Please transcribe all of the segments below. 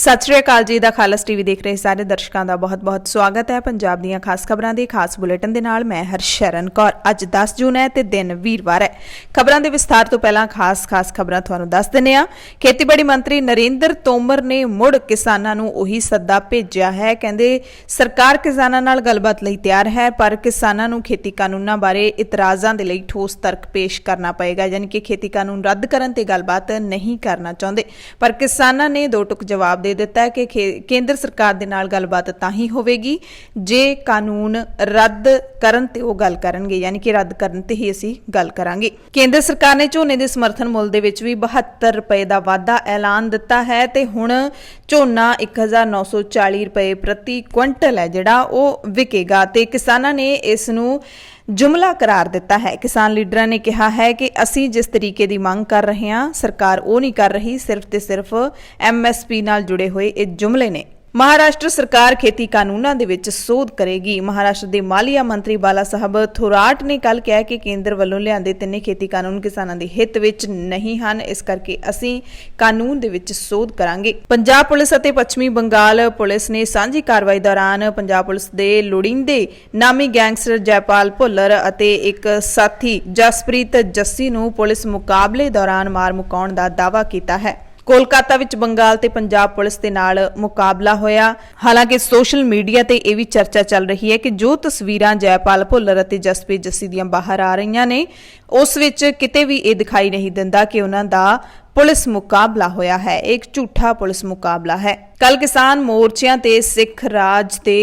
सत श्री अकाल जी दा खालस टीवी देख रहे सारे दर्शकों का बहुत बहुत स्वागत है। पंजाब दीयां खास खबरां दे खास बुलेटिन दे नाल मैं हरशरण कौर। अज 10 जून है ते दिन वीरवार है। खबरां दे विस्तार तो पहला खास खबरां तुहानूं दस दिंदे आ। खेतीबाड़ी मंत्री नरेंद्र तोमर ने मुड़ किसानां नूं उही सद्दा भेजिआ है। कहंदे सरकार किसानां नाल गलबात लई तैयार है, पर किसानां नूं खेती कानूनां बारे इतराज़ां दे लई ठोस तर्क पेश करना पएगा, यानी कि खेती कानून रद्द करन ते गलबात नहीं करना चाहुंदे। पर किसानां ने दो टुक जवाब दे दिता है कि केंद्र सरकार दे नाल गलबात तां ही होवेगी जे कानून रद्द करन ते ओह गल करनगे, यानी कि रद्द करन ते ही असीं गल करांगे। केंद्र सरकार ने झोने दे समर्थन मुल दे विच भी 72 रुपए दा वाधा ऐलान दिता है ते हुण झोना 1940 रुपए प्रति क्विंटल है जिहड़ा ओह विकेगा ते किसानां ने इस नूं जुमला करार दिता है। किसान लीडरां ने कहा है कि असीं जिस तरीके की मांग कर रहे हैं सरकार वो नहीं कर रही, सिर्फ ते सिर्फ MSP नाल जुड़े हुए ये जुमले ने। महाराष्ट्र सरकार खेती कानूनां दे विच सोध करेगी। महाराष्ट्र के मालिया मंत्री बाला साहब थोराट ने कल कहा कि केंद्र वालों लिआंदे तिन्ने खेती कानून किसानां दे हित विच नहीं हन, इस करके असीं कानून दे विच सोध करांगे। पंजाब पुलिस अते पश्चिमी बंगाल पुलिस ने सांझी कार्रवाई दौरान पंजाब पुलिस दे लोड़ींदे नामी गैंगस्टर जयपाल भुल्लर अते एक साथी जसप्रीत जस्सी नूं पुलिस मुकाबले दौरान मार मुकाउण दा दावा कीता है। कोलकाता विच बंगाल ते पंजाब पुलिस दे नाल मुकाबला होया। हालांकि सोशल मीडिया ते यह भी चर्चा चल रही है कि जो तस्वीरां जयपाल भुल्लर अते जसप्रीत जस्सी दियां बाहर आ रही ने उस विच किते भी यह दिखाई नहीं दिंदा कि उन्हां दा पुलिस मुकाबला होया है। एक झूठा पुलिस मुकाबला है। कल किसान मोर्चियां ते सिख राज ते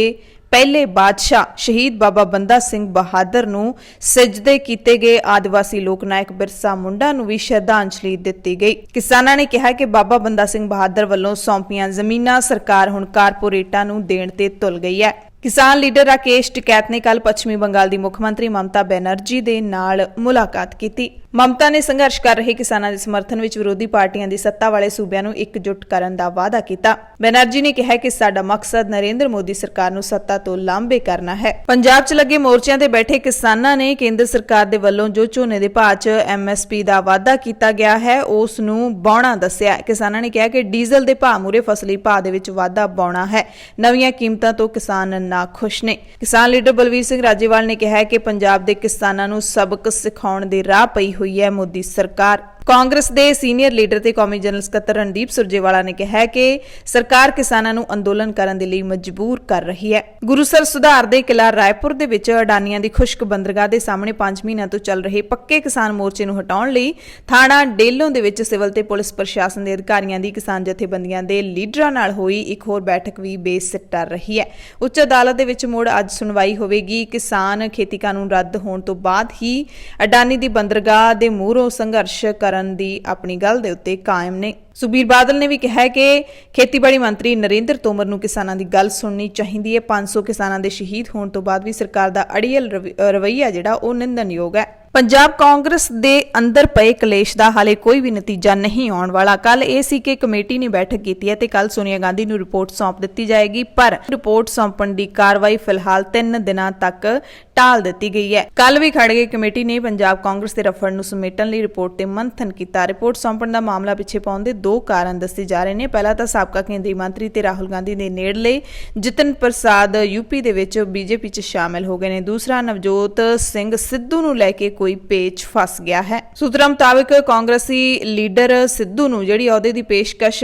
पहले बादशाह शहीद बाबा बंदा सिंह बहादुर नूं सजदे कीते गए आदिवासी लोक नायक बिरसा मुंडा नूं भी श्रद्धांजलि दित्ती गई। किसानां ने कहा कि बाबा बंदा सिंह बहादुर वल्लों सौंपियां जमीनां सरकार हुण कारपोरेटां नूं देण ते तुल गई है। किसान लीडर राकेश टिकैत ने कल पश्चिमी बंगाल की मुख्यमंत्री ममता बनर्जी दे नाल मुलाकात की। ममता ने संघर्ष कर रहे किसानां दे समर्थन विच विरोधी पार्टियां दी सत्ता वाले सूबियां नूं एकजुट करन दा वादा कीता। बनर्जी ने कहा कि साडा मकसद नरेंद्र मोदी सरकार नूं सत्ता तो लांभे करना है। पंजाब च लगे मोर्चिਆਂ ते बैठे किसानां ने केंद्र सरकार दे वल्लों जो झोने दे भाव च MSP दा वादा कीता गया है उस नूं बौणा दस्सिआ। किसानां ने कहा कि डीजल दे भाव मूरे फसली भाव दे विच वाधा बौणा है। नवीआं कीमतां तो किसान नाखुश ने। किसान लीडर बलवीर सिंह राजेवाल ने कहा कि पंजाब दे किसानां नूं सबक सिखाउण दे राह पई हुई है मोदी सरकार। कांग्रेस के सीनियर लीडर ते कौमी जनरल सकत्तर रणदीप सुरजेवाला ने कहा है कि सरकार किसानां नूं अंदोलन करन दे लई मजबूर कर रही है। गुरुसर सुधार दे किला रायपुर दे विच अडानियां दी खुश्क बंदरगाह दे सामने 5 महीनों तो चल रहे पक्के किसान मोर्चे नूं हटाउण लई थाणा डेलों दे विच सिविल ते पुलिस प्रशासन दे अधिकारियां दी किसान जथेबंदियां दे लीडरां नाल होई एक होर बैठक भी बेसिर रही है। उच्च अदालत दे विच मुड़ अज सुनवाई होवेगी। किसान खेती कानून रद्द होण तो बाद ही अडानी दी बंदरगाह दे मूहरों संघर्ष दी अपनी गल दे उत्ते कायम ने। सुबीर बादल ने भी कहा है कि खेतीबाड़ी मंत्री नरेंद्र तोमर नूं किसानां दी गल सुननी चाहिदी है। 500 किसानां दे शहीद होण तो बाद भी सरकार दा अड़ियल रवैया जिहड़ा ओह निंदनयोग है। पंजाब कांग्रेस दे अंदर पए कलेश दा हाले कोई भी नतीजा नहीं आउण वाला। कल ये सी कि कमेटी ने बैठक की है ते कल सोनिया गांधी नूं रिपोर्ट सौंप दित्ती जाएगी, पर रिपोर्ट सौंपण दी कार्रवाई फिलहाल 3 दिनां तक टाल दित्ती गई है। कल भी खड़गे कमेटी ने पंजाब कांग्रेस दे रफड़ नूं समेटण लई रिपोर्ट ते मंथन कीता। रिपोर्ट सौंपण दा मामला पिछे पाउण दे 2 कारण दस्से जा रहे हैं। पहला तां साबका केंद्रीय मंत्री ते राहुल गांधी दे नेड़ले जितन प्रसाद यूपी दे विच बीजेपी च शामिल हो गए ने। दूसरा नवजोत सिंह सिद्धू नूं लैके कोई पेच फस गया है। सूत्रों मुताबिक कांग्रेसी लीडर सिद्धू नूं जिहड़ी अहुदे दी पेशकश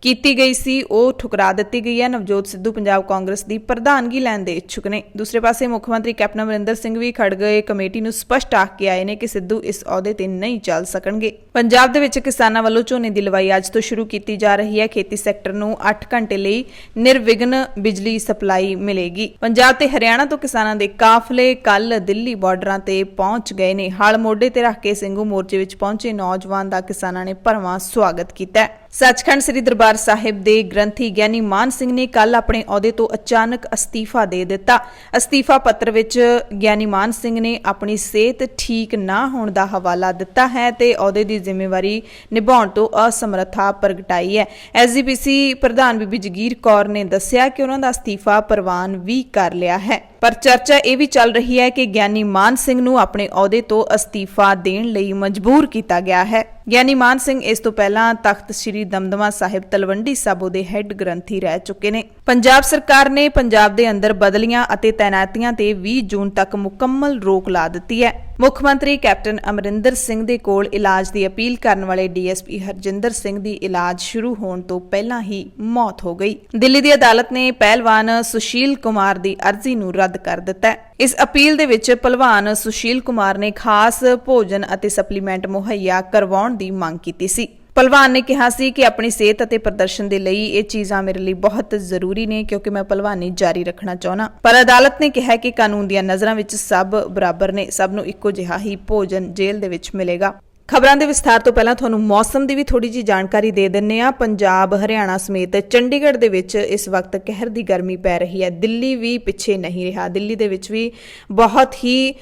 कीती गई सी ओह ठुकरा दित्ती गई है। नवजोत सिद्धू पंजाब कांग्रेस दी प्रधानगी लैण दे इच्छुक ने। दूसरे पासे मुख्यमंत्री कैप्टन अमरिंदर सिंह भी खड़गे कमेटी नूं स्पष्ट आख के आए ने कि सिद्धू इस अहुदे ते नहीं चल सकणगे। पंजाब दे विच किसानां वल्लों झोने दी लवाई अज तो शुरू की जा रही है। खेती सैक्टर नूं 8 घंटे लई निर्विघन बिजली सप्लाई मिलेगी। पंजाब ते हरियाणा तो किसानां दे काफले कल दिल्ली बार्डरां ते पहुंच गए ने। हल मोढे ते रख के ਸਿੰਘੂ मोर्चे विच पहुंचे नौजवान दा किसानां ने भरवां स्वागत कीता। सचखंड श्री दरबार साहिब दे ग्रंथी ज्ञानी मान सिंह ने कल अपने अहुदे तो अचानक अस्तीफा दे दिता। अस्तीफा पत्र विच ज्ञानी मान सिंह ने अपनी सेहत ठीक ना होण दा हवाला दिता है ते अहुदे दी जिम्मेवारी निभाउण तो असमर्था प्रगटाई है। SGPC प्रधान बीबी जगीर कौर ने दस्सिया कि उन्हां दा अस्तीफा प्रवान भी कर लिया है। ਪਰ ਚਰਚਾ ਇਹ ਵੀ ਚੱਲ ਰਹੀ ਹੈ ਕਿ ਗਿਆਨੀ ਮਾਨ ਸਿੰਘ ਨੂੰ ਆਪਣੇ ਅਹੁਦੇ ਤੋਂ ਅਸਤੀਫਾ ਦੇਣ ਲਈ ਮਜਬੂਰ ਕੀਤਾ ਗਿਆ ਹੈ। ਗਿਆਨੀ ਮਾਨ ਸਿੰਘ ਇਸ ਤੋਂ ਪਹਿਲਾਂ ਤਖਤ ਸ੍ਰੀ ਦਮਦਮਾ ਸਾਹਿਬ ਤਲਵੰਡੀ ਸਾਬੋ ਦੇ ਹੈੱਡ ਗ੍ਰੰਥੀ ਰਹਿ ਚੁੱਕੇ ਨੇ। ਪੰਜਾਬ ਸਰਕਾਰ ਨੇ ਪੰਜਾਬ ਦੇ ਅੰਦਰ ਬਦਲੀਆਂ ਅਤੇ ਤੈਨਾਤੀਆਂ ਤੇ 20 ਜੂਨ ਤੱਕ ਮੁਕੰਮਲ ਰੋਕ ਲਾ ਦਿੱਤੀ ਹੈ। ਮੁੱਖ ਮੰਤਰੀ ਕੈਪਟਨ ਅਮਰਿੰਦਰ ਸਿੰਘ ਦੇ ਕੋਲ ਇਲਾਜ ਦੀ ਅਪੀਲ ਕਰਨ ਵਾਲੇ ਡੀਐਸਪੀ ਹਰਜਿੰਦਰ ਸਿੰਘ ਦੀ ਇਲਾਜ ਸ਼ੁਰੂ ਹੋਣ ਤੋਂ ਪਹਿਲਾਂ ਹੀ ਮੌਤ ਹੋ ਗਈ। ਦਿੱਲੀ ਦੀ ਅਦਾਲਤ ਨੇ ਪਹਿਲਵਾਨ ਸੁਸ਼ੀਲ ਕੁਮਾਰ ਦੀ ਅਰਜ਼ੀ ਨੂੰ ਰੱਦ ਕਰ ਦਿੱਤਾ ਹੈ। ਇਸ ਅਪੀਲ ਦੇ ਵਿੱਚ ਪਹਿਲਵਾਨ ਸੁਸ਼ੀਲ ਕੁਮਾਰ ਨੇ ਖਾਸ ਭੋਜਨ ਅਤੇ ਸਪਲੀਮੈਂਟ ਮੁਹੱਈਆ ਕਰਵਾਉਣ ਦੀ ਮੰਗ ਕੀਤੀ ਸੀ। ਪਹਿਲਵਾਨ ਨੇ ਕਿਹਾ ਸੀ ਕਿ ਆਪਣੀ ਸਿਹਤ ਅਤੇ ਪ੍ਰਦਰਸ਼ਨ ਦੇ ਲਈ ਇਹ ਚੀਜ਼ਾਂ ਮੇਰੇ ਲਈ ਬਹੁਤ ਜ਼ਰੂਰੀ ਨੇ ਕਿਉਂਕਿ ਮੈਂ ਪਹਿਲਵਾਨੀ ਜਾਰੀ ਰੱਖਣਾ ਚਾਹੁੰਦਾ। ਪਰ ਅਦਾਲਤ ਨੇ ਕਿਹਾ ਕਿ ਕਾਨੂੰਨ ਦੀਆਂ ਨਜ਼ਰਾਂ ਵਿੱਚ ਸਭ ਬਰਾਬਰ ਨੇ, ਸਭ ਨੂੰ ਇੱਕੋ ਜਿਹਾ ਹੀ ਭੋਜਨ ਜੇਲ੍ਹ ਦੇ ਵਿੱਚ ਮਿਲੇਗਾ। ਖਬਰਾਂ ਦੇ ਵਿਸਥਾਰ ਤੋਂ ਪਹਿਲਾਂ ਤੁਹਾਨੂੰ ਮੌਸਮ ਦੀ ਵੀ ਥੋੜੀ ਜਿਹੀ ਜਾਣਕਾਰੀ ਦੇ ਦਿੰਨੇ ਆ। ਪੰਜਾਬ, ਹਰਿਆਣਾ ਸਮੇਤ ਚੰਡੀਗੜ੍ਹ ਦੇ ਵਿੱਚ ਇਸ ਵਕਤ ਕਹਿਰ ਦੀ ਗਰਮੀ ਪੈ ਰਹੀ ਹੈ। ਦਿੱਲੀ ਵੀ ਪਿੱਛੇ ਨਹੀਂ ਰਿਹਾ। ਦਿੱਲੀ ਦੇ ਵਿੱਚ ਵੀ ਬਹੁਤ ਹੀ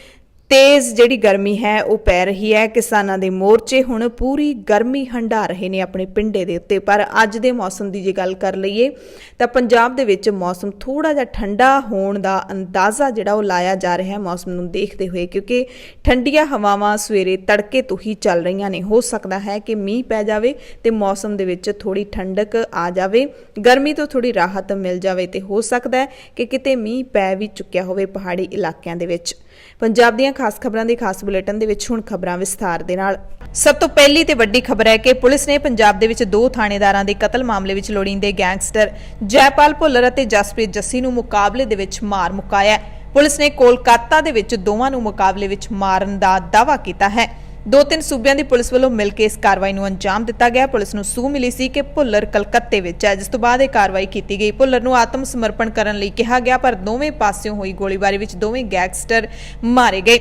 ਤੇਜ਼ ਜਿਹੜੀ ਗਰਮੀ ਹੈ ਉਹ ਪੈ ਰਹੀ ਹੈ। ਕਿਸਾਨਾਂ ਦੇ ਮੋਰਚੇ ਹੁਣ ਪੂਰੀ ਗਰਮੀ ਹੰਢਾ ਰਹੇ ਨੇ ਆਪਣੇ ਪਿੰਡੇ ਦੇ ਉੱਤੇ। ਪਰ ਅੱਜ ਦੇ ਮੌਸਮ ਦੀ ਜੇ ਗੱਲ ਕਰ ਲਈਏ ਤਾਂ ਪੰਜਾਬ ਦੇ ਵਿੱਚ ਮੌਸਮ ਥੋੜਾ ਜਿਹਾ ਠੰਡਾ ਹੋਣ ਦਾ ਅੰਦਾਜ਼ਾ ਜਿਹੜਾ ਉਹ ਲਾਇਆ ਜਾ ਰਿਹਾ ਹੈ ਮੌਸਮ ਨੂੰ ਦੇਖਦੇ ਹੋਏ, ਕਿਉਂਕਿ ਠੰਡੀਆਂ ਹਵਾਵਾਂ ਸਵੇਰੇ ਤੜਕੇ ਤੋਂ ਹੀ ਚੱਲ ਰਹੀਆਂ ਨੇ। ਹੋ ਸਕਦਾ ਹੈ ਕਿ ਮੀਂਹ ਪੈ ਜਾਵੇ ਤੇ ਮੌਸਮ ਦੇ ਵਿੱਚ ਥੋੜੀ ਠੰਡਕ ਆ ਜਾਵੇ, ਗਰਮੀ ਤੋਂ ਥੋੜੀ ਰਾਹਤ ਮਿਲ ਜਾਵੇ ਤੇ ਹੋ ਸਕਦਾ ਹੈ ਕਿ ਕਿਤੇ ਮੀਂਹ ਪੈ ਵੀ ਚੁੱਕਿਆ ਹੋਵੇ ਪਹਾੜੀ ਇਲਾਕਿਆਂ ਦੇ ਵਿੱਚ। ਪੰਜਾਬ ਦੀਆਂ ਖਾਸ ਖਬਰਾਂ ਦੇ ਖਾਸ ਬੁਲੇਟਿਨ ਦੇ ਵਿੱਚ ਹੁਣ ਖਬਰਾਂ ਵਿਸਥਾਰ ਦੇ ਨਾਲ। ਸਭ ਤੋਂ ਪਹਿਲੀ ਤੇ ਵੱਡੀ ਖਬਰ ਹੈ ਕਿ ਪੁਲਿਸ ਨੇ ਪੰਜਾਬ ਦੇ ਵਿੱਚ 2 ਥਾਣੇਦਾਰਾਂ ਦੇ ਕਤਲ ਮਾਮਲੇ ਵਿੱਚ ਲੋੜੀਂਦੇ ਗੈਂਗਸਟਰ ਜੈਪਾਲ ਭੁੱਲਰ ਅਤੇ ਜਸਪ੍ਰੀਤ ਜੱਸੀ ਨੂੰ ਮੁਕਾਬਲੇ ਦੇ ਵਿੱਚ ਮਾਰ ਮੁਕਾਇਆ। ਪੁਲਿਸ ਨੇ ਕੋਲਕਾਤਾ ਦੇ ਵਿੱਚ ਦੋਵਾਂ ਨੂੰ ਮੁਕਾਬਲੇ ਵਿੱਚ ਮਾਰਨ ਦਾ ਦਾਅਵਾ ਕੀਤਾ ਹੈ। 2-3 ਸੂਬਿਆਂ ਦੀ ਪੁਲਿਸ ਵੱਲੋਂ ਮਿਲ ਕੇ ਇਸ ਕਾਰਵਾਈ ਨੂੰ ਅੰਜਾਮ ਦਿੱਤਾ ਗਿਆ। ਪੁਲਿਸ ਨੂੰ ਸੂਹ ਮਿਲੀ ਸੀ ਕਿ ਭੁੱਲਰ ਕਲਕੱਤੇ ਵਿੱਚ ਹੈ, ਜਿਸ ਤੋਂ ਬਾਅਦ ਇਹ ਕਾਰਵਾਈ ਕੀਤੀ ਗਈ। ਭੁੱਲਰ ਨੂੰ ਆਤਮ ਸਮਰਪਣ ਕਰਨ ਲਈ ਕਿਹਾ ਗਿਆ, ਪਰ ਦੋਵੇਂ ਪਾਸਿਓਂ ਹੋਈ ਗੋਲੀਬਾਰੀ ਵਿੱਚ ਦੋਵੇਂ ਗੈਂਗਸਟਰ ਮਾਰੇ ਗਏ।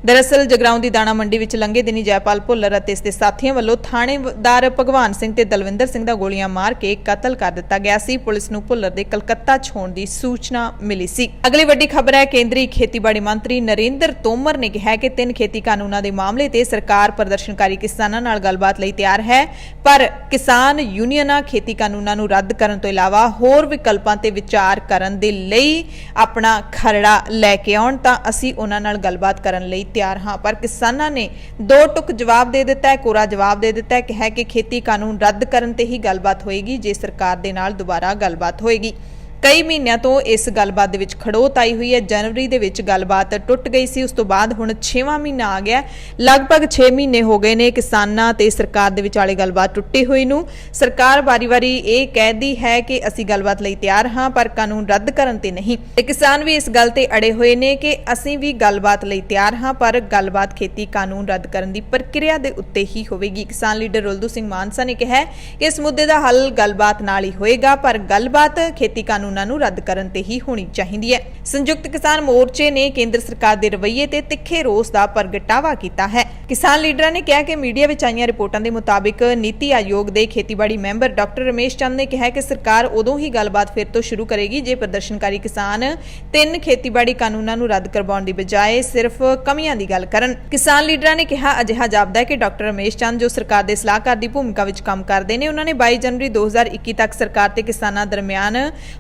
ਦਰਅਸਲ ਜਗਰਾਉਂ ਦੀ ਦਾਣਾ ਮੰਡੀ ਵਿੱਚ ਲੰਘੇ ਦਿਨੀ ਜੈਪਾਲ ਭੁੱਲਰ ਅਤੇ ਇਸ ਦੇ ਸਾਥੀਆਂ ਵੱਲੋਂ ਥਾਣੇਦਾਰ ਭਗਵਾਨ ਸਿੰਘ ਤੇ ਦਲਵਿੰਦਰ ਸਿੰਘ ਦਾ ਗੋਲੀਆਂ ਮਾਰ ਕੇ ਕਤਲ ਕਰ ਦਿੱਤਾ ਗਿਆ ਸੀ। ਪੁਲਿਸ ਨੂੰ ਭੁੱਲਰ ਦੇ ਕਲਕੱਤਾ ਛੋਣ ਦੀ ਸੂਚਨਾ ਮਿਲੀ ਸੀ। ਅਗਲੀ ਵੱਡੀ ਖਬਰ ਹੈ, ਕੇਂਦਰੀ ਖੇਤੀਬਾੜੀ ਮੰਤਰੀ ਨਰਿੰਦਰ ਤੋਮਰ ਨੇ ਕਿਹਾ ਕਿ 3 ਖੇਤੀ ਕਾਨੂੰਨਾਂ ਦੇ ਮਾਮਲੇ ਤੇ ਸਰਕਾਰ ਪ੍ਰਦਰਸ਼ਨਕਾਰੀ ਕਿਸਾਨਾਂ ਨਾਲ ਗੱਲਬਾਤ ਲਈ ਤਿਆਰ ਹੈ, ਪਰ ਕਿਸਾਨ ਯੂਨੀਅਨਾਂ ਖੇਤੀ ਕਾਨੂੰਨਾਂ ਨੂੰ ਰੱਦ ਕਰਨ ਤੋਂ ਇਲਾਵਾ ਹੋਰ ਵਿਕਲਪਾਂ ਤੇ ਵਿਚਾਰ ਕਰਨ ਦੇ ਲਈ ਆਪਣਾ ਖਰੜਾ ਲੈ ਕੇ ਆਉਣ ਤਾਂ ਅਸੀਂ ਉਹਨਾਂ ਨਾਲ ਗੱਲਬਾਤ ਕਰਨ ਲਈ ਤਿਆਰ ਹਾਂ। ਪਰ ਕਿਸਾਨਾਂ ਨੇ 2 ਟੁਕ ਜਵਾਬ ਦੇ ਦਿੱਤਾ ਹੈ, ਕੋਰਾ ਜਵਾਬ ਦੇ ਦਿੱਤਾ ਹੈ। ਕਿਹਾ ਕਿ ਖੇਤੀ ਕਾਨੂੰਨ ਰੱਦ ਕਰਨ ਤੇ ਹੀ ਗੱਲਬਾਤ ਹੋਏਗੀ ਜੇ ਸਰਕਾਰ ਦੇ ਨਾਲ ਦੁਬਾਰਾ ਗੱਲਬਾਤ ਹੋਏਗੀ। ਕਈ ਮਹੀਨਿਆਂ ਤੋਂ ਇਸ ਗੱਲਬਾਤ ਦੇ ਵਿੱਚ ਖੜੋਤ ਆਈ ਹੋਈ ਹੈ। ਜਨਵਰੀ ਦੇ ਵਿੱਚ ਗੱਲਬਾਤ ਟੁੱਟ ਗਈ ਸੀ, ਉਸ ਤੋਂ ਬਾਅਦ ਹੁਣ 6ਵਾਂ ਮਹੀਨਾ ਆ ਗਿਆ। ਲਗਭਗ 6 ਮਹੀਨੇ ਹੋ ਗਏ ਨੇ ਕਿਸਾਨਾਂ ਤੇ ਸਰਕਾਰ ਦੇ ਵਿਚਾਲੇ ਗੱਲਬਾਤ ਟੁੱਟੀ ਹੋਈ ਨੂੰ। ਸਰਕਾਰ ਵਾਰੀ-ਵਾਰੀ ਇਹ ਕਹਿੰਦੀ ਹੈ ਕਿ ਅਸੀਂ ਗੱਲਬਾਤ ਲਈ ਤਿਆਰ ਹਾਂ, ਪਰ ਕਾਨੂੰਨ ਰੱਦ ਕਰਨ ਤੇ ਨਹੀਂ। ਤੇ ਕਿਸਾਨ ਵੀ ਇਸ ਗੱਲ ਤੇ ਅੜੇ ਹੋਏ ਨੇ ਕਿ ਅਸੀਂ ਵੀ ਗੱਲਬਾਤ ਲਈ ਤਿਆਰ ਹਾਂ, ਪਰ ਗੱਲਬਾਤ ਖੇਤੀ ਕਾਨੂੰਨ ਰੱਦ ਕਰਨ ਦੀ ਪ੍ਰਕਿਰਿਆ ਦੇ ਉੱਤੇ ਹੀ ਹੋਵੇਗੀ। ਕਿਸਾਨ ਲੀਡਰ ਰੁਲਦੂ ਸਿੰਘ ਮਾਨਸਾ ਨੇ ਕਿਹਾ ਕਿ ਇਸ ਮੁੱਦੇ ਦਾ ਹੱਲ ਗੱਲਬਾਤ ਨਾਲ ਹੀ ਹੋਏਗਾ, ਪਰ ਗੱਲਬਾਤ ਖੇਤੀ ਕਾਨੂੰਨ ਨੂੰ ਰੱਦ ਕਰਨ ਤੇ ਹੀ ਹੋਣੀ ਚਾਹੀਦੀ ਹੈ। ਸੰਯੁਕਤ ਕਿਸਾਨ ਮੋਰਚੇ ਨੇ ਕੇਂਦਰ ਸਰਕਾਰ ਦੇ ਰਵੱਈਏ ਤੇ ਤਿੱਖੇ ਰੋਸ ਦਾ ਪ੍ਰਗਟਾਵਾ ਕੀਤਾ ਹੈ। ਕਿਸਾਨ ਲੀਡਰਾਂ ਨੇ ਕਿਹਾ ਕਿ ਮੀਡੀਆ ਵਿੱਚ ਆਈਆਂ ਰਿਪੋਰਟਾਂ ਦੇ ਮੁਤਾਬਿਕ ਨੀਤੀ ਆਯੋਗ ਦੇ ਖੇਤੀਬਾੜੀ ਮੈਂਬਰ ਡਾਕਟਰ ਰਮੇਸ਼ ਚੰਦ ਨੇ ਕਿਹਾ ਕਿ ਸਰਕਾਰ ਉਦੋਂ ਹੀ ਗੱਲਬਾਤ ਫਿਰ ਤੋਂ ਸ਼ੁਰੂ ਕਰੇਗੀ ਜੇ ਪ੍ਰਦਰਸ਼ਨਕਾਰੀ ਕਿਸਾਨ 3 ਖੇਤੀਬਾੜੀ ਕਾਨੂੰਨਾਂ ਨੂੰ ਰੱਦ ਕਰਵਾਉਣ ਦੀ ਬਜਾਏ ਸਿਰਫ ਕਮੀਆਂ ਦੀ ਗੱਲ ਕਰਨ। ਕਿਸਾਨ ਲੀਡਰਾਂ ਨੇ ਕਿਹਾ ਅਜਿਹਾ ਜਾਪਦਾ ਹੈ ਕਿ ਡਾਕਟਰ ਰਮੇਸ਼ ਚੰਦ ਜੋ ਸਰਕਾਰ ਦੇ ਸਲਾਹਕਾਰ ਦੀ ਭੂਮਿਕਾ ਵਿੱਚ ਕੰਮ ਕਰਦੇ ਨੇ, ਉਹਨਾਂ ਨੇ 22 ਜਨਵਰੀ 2021 ਤੱਕ ਸਰਕਾਰ ਤੇ ਕਿਸਾਨਾਂ ਦਰਮਿਆਨ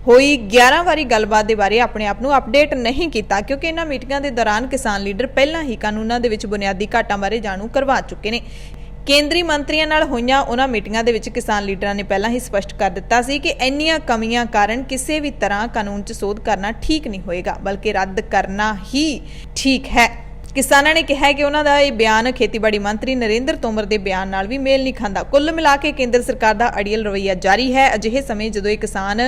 ਹੋਈ 11 ਵਾਰੀ ਗੱਲਬਾਤ ਦੇ ਬਾਰੇ ਆਪਣੇ ਆਪ ਨੂੰ ਅਪਡੇਟ ਨਹੀਂ ਕੀਤਾ, ਕਿਉਂਕਿ ਇਹਨਾਂ ਮੀਟਿੰਗਾਂ ਦੇ ਦੌਰਾਨ ਕਿਸਾਨ ਲੀਡਰ ਪਹਿਲਾਂ ਹੀ ਕਾਨੂੰਨਾਂ ਦੇ ਵਿੱਚ ਬੁਨਿਆਦੀ ਘਾਟਾਂ ਬਾਰੇ ਜਾਣੂ ਕਰਵਾ ਚੁੱਕੇ ਨੇ। ਕੇਂਦਰੀ ਮੰਤਰੀਆਂ ਨਾਲ ਹੋਈਆਂ ਉਹਨਾਂ ਮੀਟਿੰਗਾਂ ਦੇ ਵਿੱਚ ਕਿਸਾਨ ਲੀਡਰਾਂ ਨੇ ਪਹਿਲਾਂ ਹੀ ਸਪਸ਼ਟ ਕਰ ਦਿੱਤਾ ਸੀ ਕਿ ਇੰਨੀਆਂ ਕਮੀਆਂ ਕਾਰਨ ਕਿਸੇ ਵੀ ਤਰ੍ਹਾਂ ਕਾਨੂੰਨ 'ਚ ਸੋਧ ਕਰਨਾ ਠੀਕ ਨਹੀਂ ਹੋਏਗਾ, ਬਲਕਿ ਰੱਦ ਕਰਨਾ ਹੀ ਠੀਕ ਹੈ। ਕਿਸਾਨਾਂ ਨੇ ਕਿਹਾ ਕਿ ਉਹਨਾਂ ਦਾ ਇਹ ਬਿਆਨ ਖੇਤੀਬਾੜੀ ਮੰਤਰੀ ਨਰਿੰਦਰ ਤੋਮਰ ਦੇ ਬਿਆਨ ਨਾਲ ਵੀ ਮੇਲ ਨਹੀਂ ਖਾਂਦਾ। ਕੁੱਲ ਮਿਲਾ ਕੇ ਕੇਂਦਰ ਸਰਕਾਰ ਦਾ ਅੜੀਅਲ ਰਵੱਈਆ ਜਾਰੀ ਹੈ। ਅਜਿਹੇ ਸਮੇਂ ਜਦੋਂ ਇਹ ਕਿਸਾਨ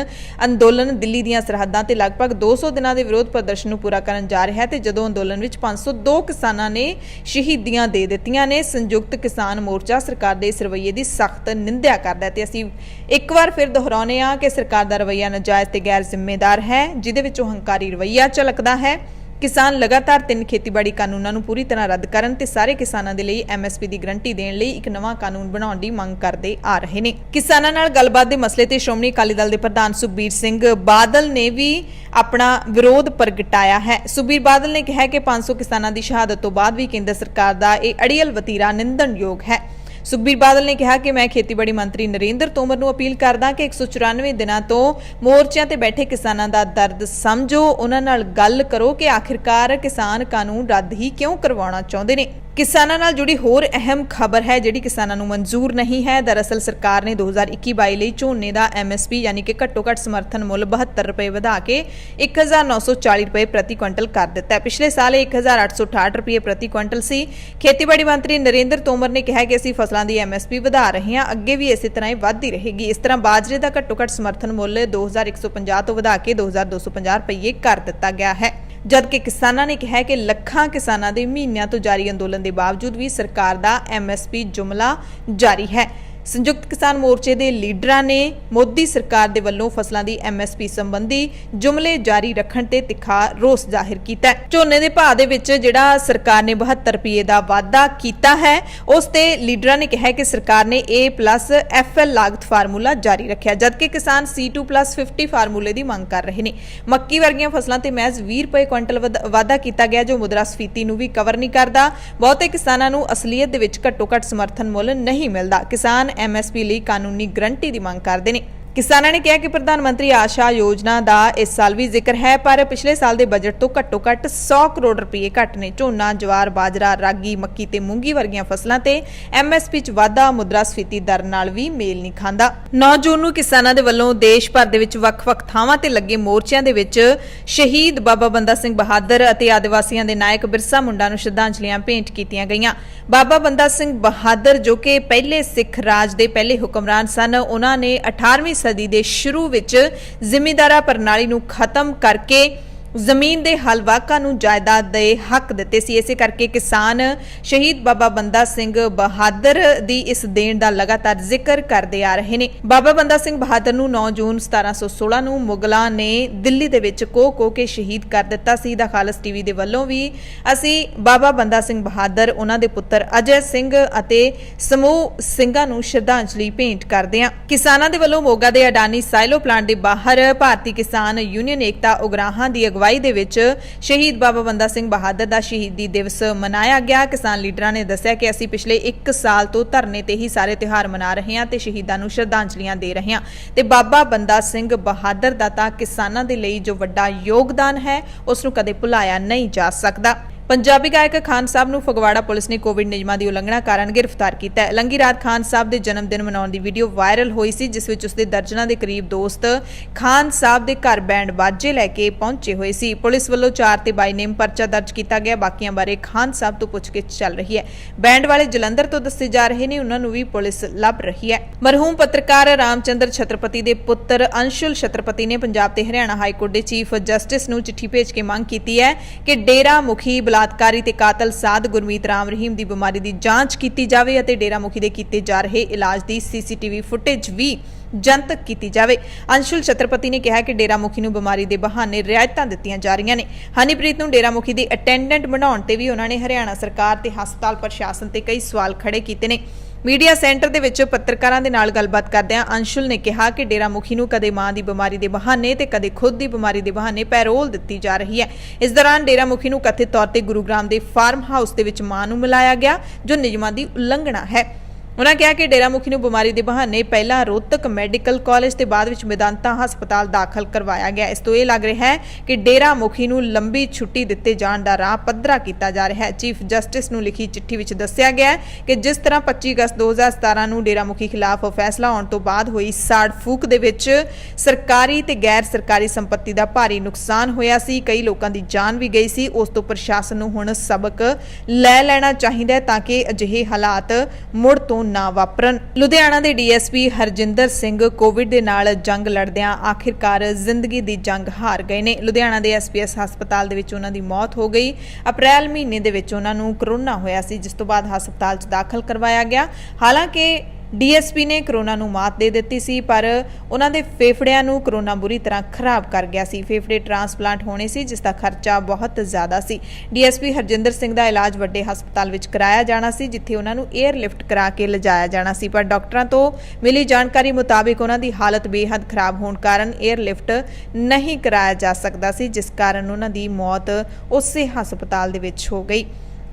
ਅੰਦੋਲਨ ਦਿੱਲੀ ਦੀਆਂ ਸਰਹੱਦਾਂ ਤੇ ਲਗਭਗ 200 ਦਿਨਾਂ ਦੇ ਵਿਰੋਧ ਪ੍ਰਦਰਸ਼ਨ ਨੂੰ ਪੂਰਾ ਕਰਨ ਜਾ ਰਿਹਾ ਹੈ ਤੇ ਜਦੋਂ ਅੰਦੋਲਨ ਵਿੱਚ 502 ਕਿਸਾਨਾਂ ਨੇ ਸ਼ਹੀਦੀਆਂ ਦੇ ਦਿੱਤੀਆਂ ਨੇ, ਸੰਯੁਕਤ ਕਿਸਾਨ ਮੋਰਚਾ ਸਰਕਾਰ ਦੇ ਇਸ ਰਵੱਈਏ ਦੀ ਸਖਤ ਨਿੰਦਿਆ ਕਰਦਾ ਹੈ ਤੇ ਅਸੀਂ ਇੱਕ ਵਾਰ ਫਿਰ ਦੁਹਰਾਉਂਦੇ ਹਾਂ ਕਿ ਸਰਕਾਰ ਦਾ ਰਵੱਈਆ ਨਾਜਾਇਜ਼ ਤੇ ਗੈਰ ਜ਼ਿੰਮੇਦਾਰ ਹੈ, ਜਿਹਦੇ ਵਿੱਚੋਂ ਹੰਕਾਰੀ ਰਵੱਈਆ ਝਲਕਦਾ ਹੈ। ਕਿਸਾਨ ਲਗਾਤਾਰ 3 ਖੇਤੀਬਾੜੀ ਕਾਨੂੰਨਾਂ ਨੂੰ ਪੂਰੀ ਤਰ੍ਹਾਂ ਰੱਦ ਕਰਨ ਤੇ ਸਾਰੇ ਕਿਸਾਨਾਂ ਦੇ ਲਈ MSP ਦੀ ਗਰੰਟੀ ਦੇਣ ਲਈ ਇੱਕ ਨਵਾਂ ਕਾਨੂੰਨ ਬਣਾਉਣ ਦੀ ਮੰਗ ਕਰਦੇ ਆ ਰਹੇ ਨੇ। ਕਿਸਾਨਾਂ ਨਾਲ ਗੱਲਬਾਤ ਦੇ ਮਸਲੇ ਤੇ ਸ਼੍ਰੋਮਣੀ ਅਕਾਲੀ ਦਲ ਦੇ ਪ੍ਰਧਾਨ ਸੁਖਬੀਰ ਸਿੰਘ ਬਾਦਲ ਨੇ ਵੀ ਆਪਣਾ ਵਿਰੋਧ ਪ੍ਰਗਟਾਇਆ ਹੈ। ਸੁਖਬੀਰ ਬਾਦਲ ਨੇ ਕਿਹਾ ਕਿ 500 ਕਿਸਾਨਾਂ ਦੀ ਸ਼ਹਾਦਤ ਤੋਂ ਬਾਅਦ ਵੀ ਕੇਂਦਰ ਸਰਕਾਰ ਦਾ ਇਹ ਅੜੀਅਲ ਵਤੀਰਾ ਨਿੰਦਣਯੋਗ ਹੈ। ਸੁਖਬੀਰ ਬਾਦਲ ਨੇ ਕਿਹਾ ਕਿ ਮੈਂ ਖੇਤੀਬਾੜੀ ਮੰਤਰੀ ਨਰਿੰਦਰ ਤੋਮਰ ਨੂੰ ਅਪੀਲ ਕਰਦਾ ਕਿ 194 ਦਿਨਾਂ ਤੋਂ ਮੋਰਚਿਆਂ ਤੇ ਬੈਠੇ ਕਿਸਾਨਾਂ ਦਾ ਦਰਦ ਸਮਝੋ, ਉਹਨਾਂ ਨਾਲ ਗੱਲ ਕਰੋ ਕਿ ਆਖਿਰਕਾਰ ਕਿਸਾਨ ਕਾਨੂੰਨ ਰੱਦ ਹੀ ਕਿਉਂ ਕਰਵਾਉਣਾ ਚਾਹੁੰਦੇ ਨੇ। ਕਿਸਾਨਾਂ ਨਾਲ ਜੁੜੀ ਹੋਰ ਅਹਿਮ ਖਬਰ ਹੈ ਜਿਹੜੀ ਕਿਸਾਨਾਂ ਨੂੰ ਮਨਜ਼ੂਰ ਨਹੀਂ ਹੈ। ਦਰਅਸਲ ਸਰਕਾਰ ਨੇ 2021-22 ਲਈ ਝੋਨੇ ਦਾ MSP ਯਾਨੀ ਕਿ ਘੱਟੋ-ਘੱਟ ਸਮਰਥਨ ਮੁੱਲ 72 ਰੁਪਏ ਵਧਾ ਕੇ 1940 ਰੁਪਏ ਪ੍ਰਤੀ ਕੁਇੰਟਲ ਕਰ ਦਿੱਤਾ ਹੈ। ਪਿਛਲੇ ਸਾਲ ਇਹ 1868 ਰੁਪਏ ਪ੍ਰਤੀ ਕੁਇੰਟਲ ਸੀ। ਖੇਤੀਬਾੜੀ ਮੰਤਰੀ ਨਰਿੰਦਰ ਤੋਮਰ ਨੇ ਕਿਹਾ ਕਿ ਅਸੀਂ ਫਸਲਾਂ ਦੀ MSP ਵਧਾ ਰਹੇ ਹਾਂ, ਅੱਗੇ ਵੀ ਇਸੇ ਤਰ੍ਹਾਂ ਹੀ ਵੱਧਦੀ ਰਹੇਗੀ। ਇਸ ਤਰ੍ਹਾਂ ਬਾਜਰੇ ਦਾ ਘੱਟੋ-ਘੱਟ ਸਮਰਥਨ ਮੁੱਲ 2150 ਤੋਂ ਵਧਾ ਕੇ 2250 ਰੁਪਏ ਕਰ ਦਿੱਤਾ ਗਿਆ ਹੈ। ਜਦਕਿ ਕਿਸਾਨਾਂ ਨੇ ਕਿਹਾ ਕਿ ਲੱਖਾਂ ਕਿਸਾਨਾਂ ਦੇ ਮਹੀਨਿਆਂ ਤੋਂ ਜਾਰੀ ਅੰਦੋਲਨ ਦੇ ਬਾਵਜੂਦ ਵੀ ਸਰਕਾਰ ਦਾ MSP ਜੁਮਲਾ ਜਾਰੀ ਹੈ। ਸੰਯੁਕਤ ਕਿਸਾਨ ਮੋਰਚੇ ਦੇ ਲੀਡਰਾਂ ਨੇ ਮੋਦੀ ਸਰਕਾਰ ਦੇ ਵੱਲੋਂ ਫਸਲਾਂ ਦੀ MSP ਸੰਬੰਧੀ ਜੁਮਲੇ ਜਾਰੀ ਰੱਖਣ ਤੇ ਤਿੱਖਾ ਰੋਸ ਜ਼ਾਹਿਰ ਕੀਤਾ ਹੈ। ਝੋਨੇ ਦੇ ਭਾਅ ਦੇ ਵਿੱਚ ਜਿਹੜਾ ਸਰਕਾਰ ਨੇ 72 ਰੁਪਏ ਦਾ ਵਾਅਦਾ ਕੀਤਾ ਹੈ, ਉਸ ਤੇ ਲੀਡਰਾਂ ਨੇ ਕਿਹਾ ਕਿ ਸਰਕਾਰ ਨੇ A+FL ਲਾਗਤ ਫਾਰਮੂਲਾ ਜਾਰੀ ਰੱਖਿਆ, ਜਦਕਿ ਕਿਸਾਨ C2+50 ਫਾਰਮੂਲੇ ਦੀ ਮੰਗ ਕਰ ਰਹੇ ਨੇ। ਮੱਕੀ ਵਰਗੀਆਂ ਫਸਲਾਂ ਤੇ ਮਹਿਜ਼ 20 ਰੁਪਏ ਕੁਇੰਟਲ ਵਾਅਦਾ ਕੀਤਾ ਗਿਆ, ਜੋ ਮੁਦਰਾਸਫੀਤੀ ਨੂੰ ਵੀ ਕਵਰ ਨਹੀਂ ਕਰਦਾ। ਬਹੁਤੇ ਕਿਸਾਨਾਂ ਨੂੰ ਅਸਲੀਅਤ ਦੇ ਵਿੱਚ ਘੱਟੋ-ਘੱਟ ਸਮਰਥਨ ਮੁੱਲ ਨਹੀਂ ਮਿਲਦਾ। ਕਿਸਾਨ MSP ਲਈ ਕਾਨੂੰਨੀ ਗਰੰਟੀ ਦੀ ਮੰਗ ਕਰਦੇ ਨੇ। ਕਿਸਾਨਾਂ ਨੇ ਕਿਹਾ ਕਿ ਪ੍ਰਧਾਨ ਮੰਤਰੀ ਆਸ਼ਾ ਯੋਜਨਾ ਦਾ ਇਸ ਸਾਲ ਵੀ ਜ਼ਿਕਰ ਹੈ, ਪਰ ਪਿਛਲੇ ਸਾਲ ਦੇ ਬਜਟ ਤੋਂ ਘੱਟੋ-ਘੱਟ 100 ਕਰੋੜ ਰੁਪਏ ਘੱਟ ਨੇ। ਝੋਨਾ, ਜਵਾਰ, ਬਾਜਰਾ, ਰਾਗੀ, ਮੱਕੀ ਤੇ ਮੂੰਗੀ ਵਰਗੀਆਂ ਫਸਲਾਂ ਤੇ MSP 'ਚ ਵਾਧਾ ਮੁਦਰਾਸਫੀਤੀ ਦਰ ਨਾਲ ਵੀ ਮੇਲ ਨਹੀਂ ਖਾਂਦਾ। 9 ਜੂਨ ਨੂੰ ਕਿਸਾਨਾਂ ਦੇ ਵੱਲੋਂ ਦੇਸ਼ ਭਰ ਦੇ ਵਿੱਚ ਵੱਖ-ਵੱਖ ਥਾਵਾਂ ਤੇ ਲੱਗੇ ਮੋਰਚਿਆਂ ਦੇ ਵਿੱਚ ਸ਼ਹੀਦ ਬਾਬਾ ਬੰਦਾ ਸਿੰਘ ਬਹਾਦਰ ਅਤੇ ਆਦੀਵਾਸੀਆਂ ਦੇ ਨਾਇਕ ਬਿਰਸਾ ਮੁੰਡਾ ਨੂੰ ਸ਼ਰਧਾਂਜਲੀਆਂ ਭੇਂਟ ਕੀਤੀਆਂ ਗਈਆਂ। ਬਾਬਾ ਬੰਦਾ ਸਿੰਘ ਬਹਾਦਰ ਜੋ ਕਿ ਪਹਿਲੇ ਸਿੱਖ ਰਾਜ ਦੇ ਪਹਿਲੇ ਹੁਕਮਰਾਨ ਸਨ, ਉਹਨਾਂ ਨੇ 18ਵੀਂ ਸਦੀ ਦੇ ਸ਼ੁਰੂ ਵਿੱਚ ਜ਼ਿਮੀਂਦਾਰਾ ਪ੍ਰਣਾਲੀ ਨੂੰ ਖਤਮ ਕਰਕੇ ਜ਼ਮੀਨ ਦੇ ਹਲਵਾਕਾਂ ਨੂੰ ਜਾਇਦਾਦ ਦੇ ਹੱਕ ਦਿੱਤੇ ਸੀ। ਇਸੇ ਕਰਕੇ ਕਿਸਾਨ ਸ਼ਹੀਦ ਬਾਬਾ ਬੰਦਾ ਸਿੰਘ ਬਹਾਦਰ ਦੀ ਇਸ ਦੇਣ ਦਾ ਲਗਾਤਾਰ ਜ਼ਿਕਰ ਕਰਦੇ ਆ ਰਹੇ ਨੇ। ਬਾਬਾ ਬੰਦਾ ਸਿੰਘ ਬਹਾਦਰ ਨੂੰ 9 ਜੂਨ 1716 ਨੂੰ ਮੁਗਲਾਂ ਨੇ ਦਿੱਲੀ ਦੇ ਵਿੱਚ ਕੋਹ ਕੇ ਸ਼ਹੀਦ ਕਰ ਦਿੱਤਾ ਸੀ। ਦਾ ਖਾਲਸ ਟੀਵੀ ਦੇ ਵੱਲੋਂ ਵੀ ਅਸੀਂ ਬਾਬਾ ਬੰਦਾ ਸਿੰਘ ਬਹਾਦਰ, ਉਹਨਾਂ ਦੇ ਪੁੱਤਰ ਅਜੈ ਸਿੰਘ ਅਤੇ ਸਮੂਹ ਸਿੰਘਾਂ ਨੂੰ ਸ਼ਰਧਾਂਜਲੀ ਭੇਂਟ ਕਰਦੇ ਹਾਂ। ਕਿਸਾਨਾਂ ਦੇ ਵੱਲੋਂ ਮੋਗਾ ਦੇ ਅਡਾਨੀ ਸਾਇਲੋ ਪਲਾਂਟ ਦੇ ਬਾਹਰ ਭਾਰਤੀ ਕਿਸਾਨ ਯੂਨੀਅਨ ਏਕਤਾ ਉਗਰਾਹਾਂ ਦੀ ਅਗਵਾਈ ਦੇ ਵਿੱਚ ਸ਼ਹੀਦ ਬਾਬਾ ਬੰਦਾ ਸਿੰਘ ਬਹਾਦਰ ਦਾ ਸ਼ਹੀਦੀ ਦਿਵਸ ਮਨਾਇਆ ਗਿਆ। ਕਿਸਾਨ ਲੀਡਰਾਂ ਨੇ ਦੱਸਿਆ ਕਿ ਅਸੀਂ ਪਿਛਲੇ 1 ਸਾਲ ਤੋਂ ਧਰਨੇ ਤੇ ਹੀ ਸਾਰੇ ਤਿਉਹਾਰ ਮਨਾ ਰਹੇ ਹਾਂ ਤੇ ਸ਼ਹੀਦਾਂ ਨੂੰ ਸ਼ਰਧਾਂਜਲੀਆਂ ਦੇ ਰਹੇ ਹਾਂ ਤੇ ਬਾਬਾ ਬੰਦਾ ਸਿੰਘ ਬਹਾਦਰ ਦਾ ਤਾਂ ਕਿਸਾਨਾਂ ਦੇ ਲਈ ਜੋ ਵੱਡਾ ਯੋਗਦਾਨ ਹੈ ਉਸ ਨੂੰ ਕਦੇ ਭੁਲਾਇਆ ਨਹੀਂ ਜਾ ਸਕਦਾ। ਪੰਜਾਬੀ ਗਾਇਕ ਖਾਨ ਸਾਹਿਬ ਨੂੰ ਫਗਵਾੜਾ ਪੁਲਿਸ ਨੇ ਕੋਵਿਡ ਨਿਯਮਾਂ ਦੀ ਉਲੰਘਣਾ ਕਾਰਨ ਗ੍ਰਿਫਤਾਰ ਕੀਤਾ ਹੈ। ਲੰਘੀ ਰਾਤ ਖਾਨ ਸਾਹਿਬ ਦੇ ਜਨਮ ਦਿਨ ਮਨਾਉਣ ਦੀ ਵੀਡੀਓ ਵਾਇਰਲ ਹੋਈ ਸੀ, ਜਿਸ ਵਿੱਚ ਉਸਦੇ ਦਰਜਨਾਂ ਦੇ ਕਰੀਬ ਦੋਸਤ ਖਾਨ ਸਾਹਿਬ ਦੇ ਘਰ ਬੈਂਡ ਬਾਜੇ ਲੈ ਕੇ ਪਹੁੰਚੇ ਹੋਏ ਸੀ। ਪੁਲਿਸ ਵੱਲੋਂ 4 ਤੇ 22 ਨੇਮ ਪਰਚਾ ਦਰਜ ਕੀਤਾ ਗਿਆ। ਬਾਕੀਆਂ ਬਾਰੇ ਖਾਨ ਸਾਹਿਬ ਤੋਂ ਪੁੱਛਗਿੱਛ ਚੱਲ ਰਹੀ ਹੈ। ਬੈਂਡ ਵਾਲੇ ਜਲੰਧਰ ਤੋਂ ਦੱਸੇ ਜਾ ਰਹੇ ਨੇ, ਉਹਨਾਂ ਨੂੰ ਵੀ ਪੁਲਿਸ ਲੱਭ ਰਹੀ ਹੈ। ਮਰਹੂਮ ਪੱਤਰਕਾਰ ਰਾਮਚੰਦਰ ਛਤਰਪਤੀ ਦੇ ਪੁੱਤਰ ਅੰਸ਼ੁਲ ਛਤਰਪਤੀ ਨੇ ਪੰਜਾਬ ਤੇ ਹਰਿਆਣਾ ਹਾਈ ਕੋਰਟ ਦੇ ਚੀਫ ਜਸਟਿਸ ਨੂੰ ਚਿੱਠੀ ਭੇਜ ਕੇ ਮੰਗ ਕੀਤੀ ਹੈ ਕਿ ਡੇਰਾ ਮੁਖੀ ਬਲਾਤਕਾਰੀ ਤੇ ਕਾਤਲ ਸਾਧ ਗੁਰਮੀਤ ਰਾਮ ਰਹੀਮ ਦੀ ਬਿਮਾਰੀ ਦੀ ਜਾਂਚ ਕੀਤੀ ਜਾਵੇ ਅਤੇ ਡੇਰਾ ਮੁਖੀ ਦੇ ਕੀਤੇ ਜਾ ਰਹੇ ਇਲਾਜ ਦੀ CCTV ਫੁਟੇਜ ਵੀ ਜਨਤਕ ਕੀਤੀ ਜਾਵੇ। ਅੰਸ਼ੁਲ ਛਤਰਪਤੀ ਨੇ ਕਿਹਾ ਕਿ ਡੇਰਾ ਮੁਖੀ ਨੂੰ ਬਿਮਾਰੀ ਦੇ ਬਹਾਨੇ ਰਿਆਇਤਾਂ ਦਿੱਤੀਆਂ ਜਾ ਰਹੀਆਂ ਨੇ। ਹਨੀਪ੍ਰੀਤ ਨੂੰ ਡੇਰਾ ਮੁਖੀ ਦੀ ਅਟੈਂਡੈਂਟ ਬਣਾਉਣ ਤੇ ਵੀ ਉਹਨਾਂ ਨੇ ਹਰਿਆਣਾ ਸਰਕਾਰ ਤੇ ਹਸਪਤਾਲ ਪ੍ਰਸ਼ਾਸਨ ਤੇ ਕਈ ਸਵਾਲ ਖੜੇ ਕੀਤੇ ਨੇ। ਮੀਡੀਆ ਸੈਂਟਰ ਦੇ ਵਿੱਚ ਪੱਤਰਕਾਰਾਂ ਦੇ ਨਾਲ ਗੱਲਬਾਤ ਕਰਦਿਆਂ ਅੰਸ਼ੁਲ ਨੇ ਕਿਹਾ ਕਿ ਡੇਰਾ ਮੁਖੀ ਨੂੰ ਕਦੇ ਮਾਂ ਦੀ ਬਿਮਾਰੀ ਦੇ ਬਹਾਨੇ ਤੇ ਕਦੇ ਖੁਦ ਦੀ ਬਿਮਾਰੀ ਦੇ ਬਹਾਨੇ ਪੈਰੋਲ ਦਿੱਤੀ ਜਾ ਰਹੀ ਹੈ। ਇਸ ਦੌਰਾਨ ਡੇਰਾ ਮੁਖੀ ਨੂੰ ਕਥਿਤ ਤੌਰ ਤੇ ਗੁਰੂਗ੍ਰਾਮ ਦੇ ਫਾਰਮ ਹਾਊਸ ਦੇ ਵਿੱਚ ਮਾਂ ਨੂੰ ਮਿਲਾਇਆ ਗਿਆ, ਜੋ ਨਿਯਮਾਂ ਦੀ ਉਲੰਘਣਾ ਹੈ। ਉਹਨਾਂ ਕਿਹਾ ਕਿ ਡੇਰਾ ਮੁਖੀ ਨੂੰ ਬਿਮਾਰੀ ਦੇ ਬਹਾਨੇ ਪਹਿਲਾਂ ਰੋਹਤਕ ਮੈਡੀਕਲ ਕਾਲਜ ਤੇ ਬਾਅਦ ਵਿੱਚ ਮੈਦਾਂਤਾ ਹਸਪਤਾਲ ਦਾਖਲ ਕਰਵਾਇਆ ਗਿਆ। ਇਸ ਤੋਂ ਇਹ ਲੱਗ ਰਿਹਾ ਹੈ ਕਿ ਡੇਰਾ ਮੁਖੀ ਨੂੰ ਲੰਬੀ ਛੁੱਟੀ ਦਿੱਤੇ ਜਾਣ ਦਾ ਰਾਹ ਪੱਧਰਾ ਕੀਤਾ ਜਾ ਰਿਹਾ ਹੈ। ਚੀਫ ਜਸਟਿਸ ਨੂੰ ਲਿਖੀ ਚਿੱਠੀ ਵਿੱਚ ਦੱਸਿਆ ਗਿਆ ਹੈ ਕਿ ਜਿਸ ਤਰ੍ਹਾਂ 25 ਅਗਸਤ 2017 ਨੂੰ ਡੇਰਾ ਮੁਖੀ ਖਿਲਾਫ ਫੈਸਲਾ ਆਉਣ ਤੋਂ ਬਾਅਦ ਹੋਈ ਸਾੜ ਫੂਕ ਦੇ ਵਿੱਚ ਸਰਕਾਰੀ ਤੇ ਗੈਰ ਸਰਕਾਰੀ ਸੰਪत्ति ਦਾ ਭਾਰੀ ਨੁਕਸਾਨ ਹੋਇਆ ਸੀ, ਕਈ ਲੋਕਾਂ ਦੀ ਜਾਨ ਵੀ ਗਈ ਸੀ, ਉਸ ਤੋਂ ਪ੍ਰਸ਼ਾਸਨ ਨੂੰ ਹੁਣ ਸਬਕ ਲੈ ਲੈਣਾ ਚਾਹੀਦਾ ਹੈ ਤਾਂ ਕਿ ਅਜਿਹੇ ਹਾਲਾਤ ਮੁੜ ਤੋਂ ਨਾ ਵਾਪਰਨ। ਲੁਧਿਆਣਾ ਦੇ DSP ਹਰਜਿੰਦਰ ਸਿੰਘ ਕੋਵਿਡ ਦੇ ਨਾਲ ਜੰਗ ਲੜਦਿਆਂ ਆਖਿਰਕਾਰ ਜ਼ਿੰਦਗੀ ਦੀ ਜੰਗ ਹਾਰ ਗਏ ਨੇ। ਲੁਧਿਆਣਾ ਦੇ SPS ਹਸਪਤਾਲ ਦੇ ਵਿੱਚ ਉਹਨਾਂ ਦੀ ਮੌਤ ਹੋ ਗਈ। ਅਪ੍ਰੈਲ ਮਹੀਨੇ ਦੇ ਵਿੱਚ ਉਹਨਾਂ ਨੂੰ ਕਰੋਨਾ ਹੋਇਆ ਸੀ, ਜਿਸ ਤੋਂ ਬਾਅਦ ਹਸਪਤਾਲ 'ਚ ਦਾਖਲ ਕਰਵਾਇਆ ਗਿਆ। ਹਾਲਾਂਕਿ DSP ਨੇ ਕਰੋਨਾ ਨੂੰ ਮਾਤ ਦੇ ਦਿੱਤੀ ਸੀ, ਪਰ ਉਹਨਾਂ ਦੇ ਫੇਫੜਿਆਂ ਨੂੰ ਕਰੋਨਾ ਬੁਰੀ ਤਰ੍ਹਾਂ ਖਰਾਬ ਕਰ ਗਿਆ ਸੀ। ਫੇਫੜੇ ਟ੍ਰਾਂਸਪਲਾਂਟ ਹੋਣੇ ਸੀ, ਜਿਸ ਦਾ ਖਰਚਾ ਬਹੁਤ ਜ਼ਿਆਦਾ ਸੀ। DSP ਹਰਜਿੰਦਰ ਸਿੰਘ ਦਾ ਇਲਾਜ ਵੱਡੇ ਹਸਪਤਾਲ ਵਿੱਚ ਕਰਾਇਆ ਜਾਣਾ ਸੀ, ਜਿੱਥੇ ਉਹਨਾਂ ਨੂੰ 에ਅਰਲਿਫਟ ਕਰਾ ਕੇ ਲਿਜਾਇਆ ਜਾਣਾ ਸੀ, ਪਰ ਡਾਕਟਰਾਂ ਤੋਂ ਮਿਲੀ ਜਾਣਕਾਰੀ ਮੁਤਾਬਿਕ ਉਹਨਾਂ ਦੀ ਹਾਲਤ ਬੇਹੱਦ ਖਰਾਬ ਹੋਣ ਕਾਰਨ 에ਅਰਲਿਫਟ ਨਹੀਂ ਕਰਾਇਆ ਜਾ ਸਕਦਾ ਸੀ, ਜਿਸ ਕਾਰਨ ਉਹਨਾਂ ਦੀ ਮੌਤ ਉਸੇ ਹਸਪਤਾਲ ਦੇ ਵਿੱਚ ਹੋ ਗਈ।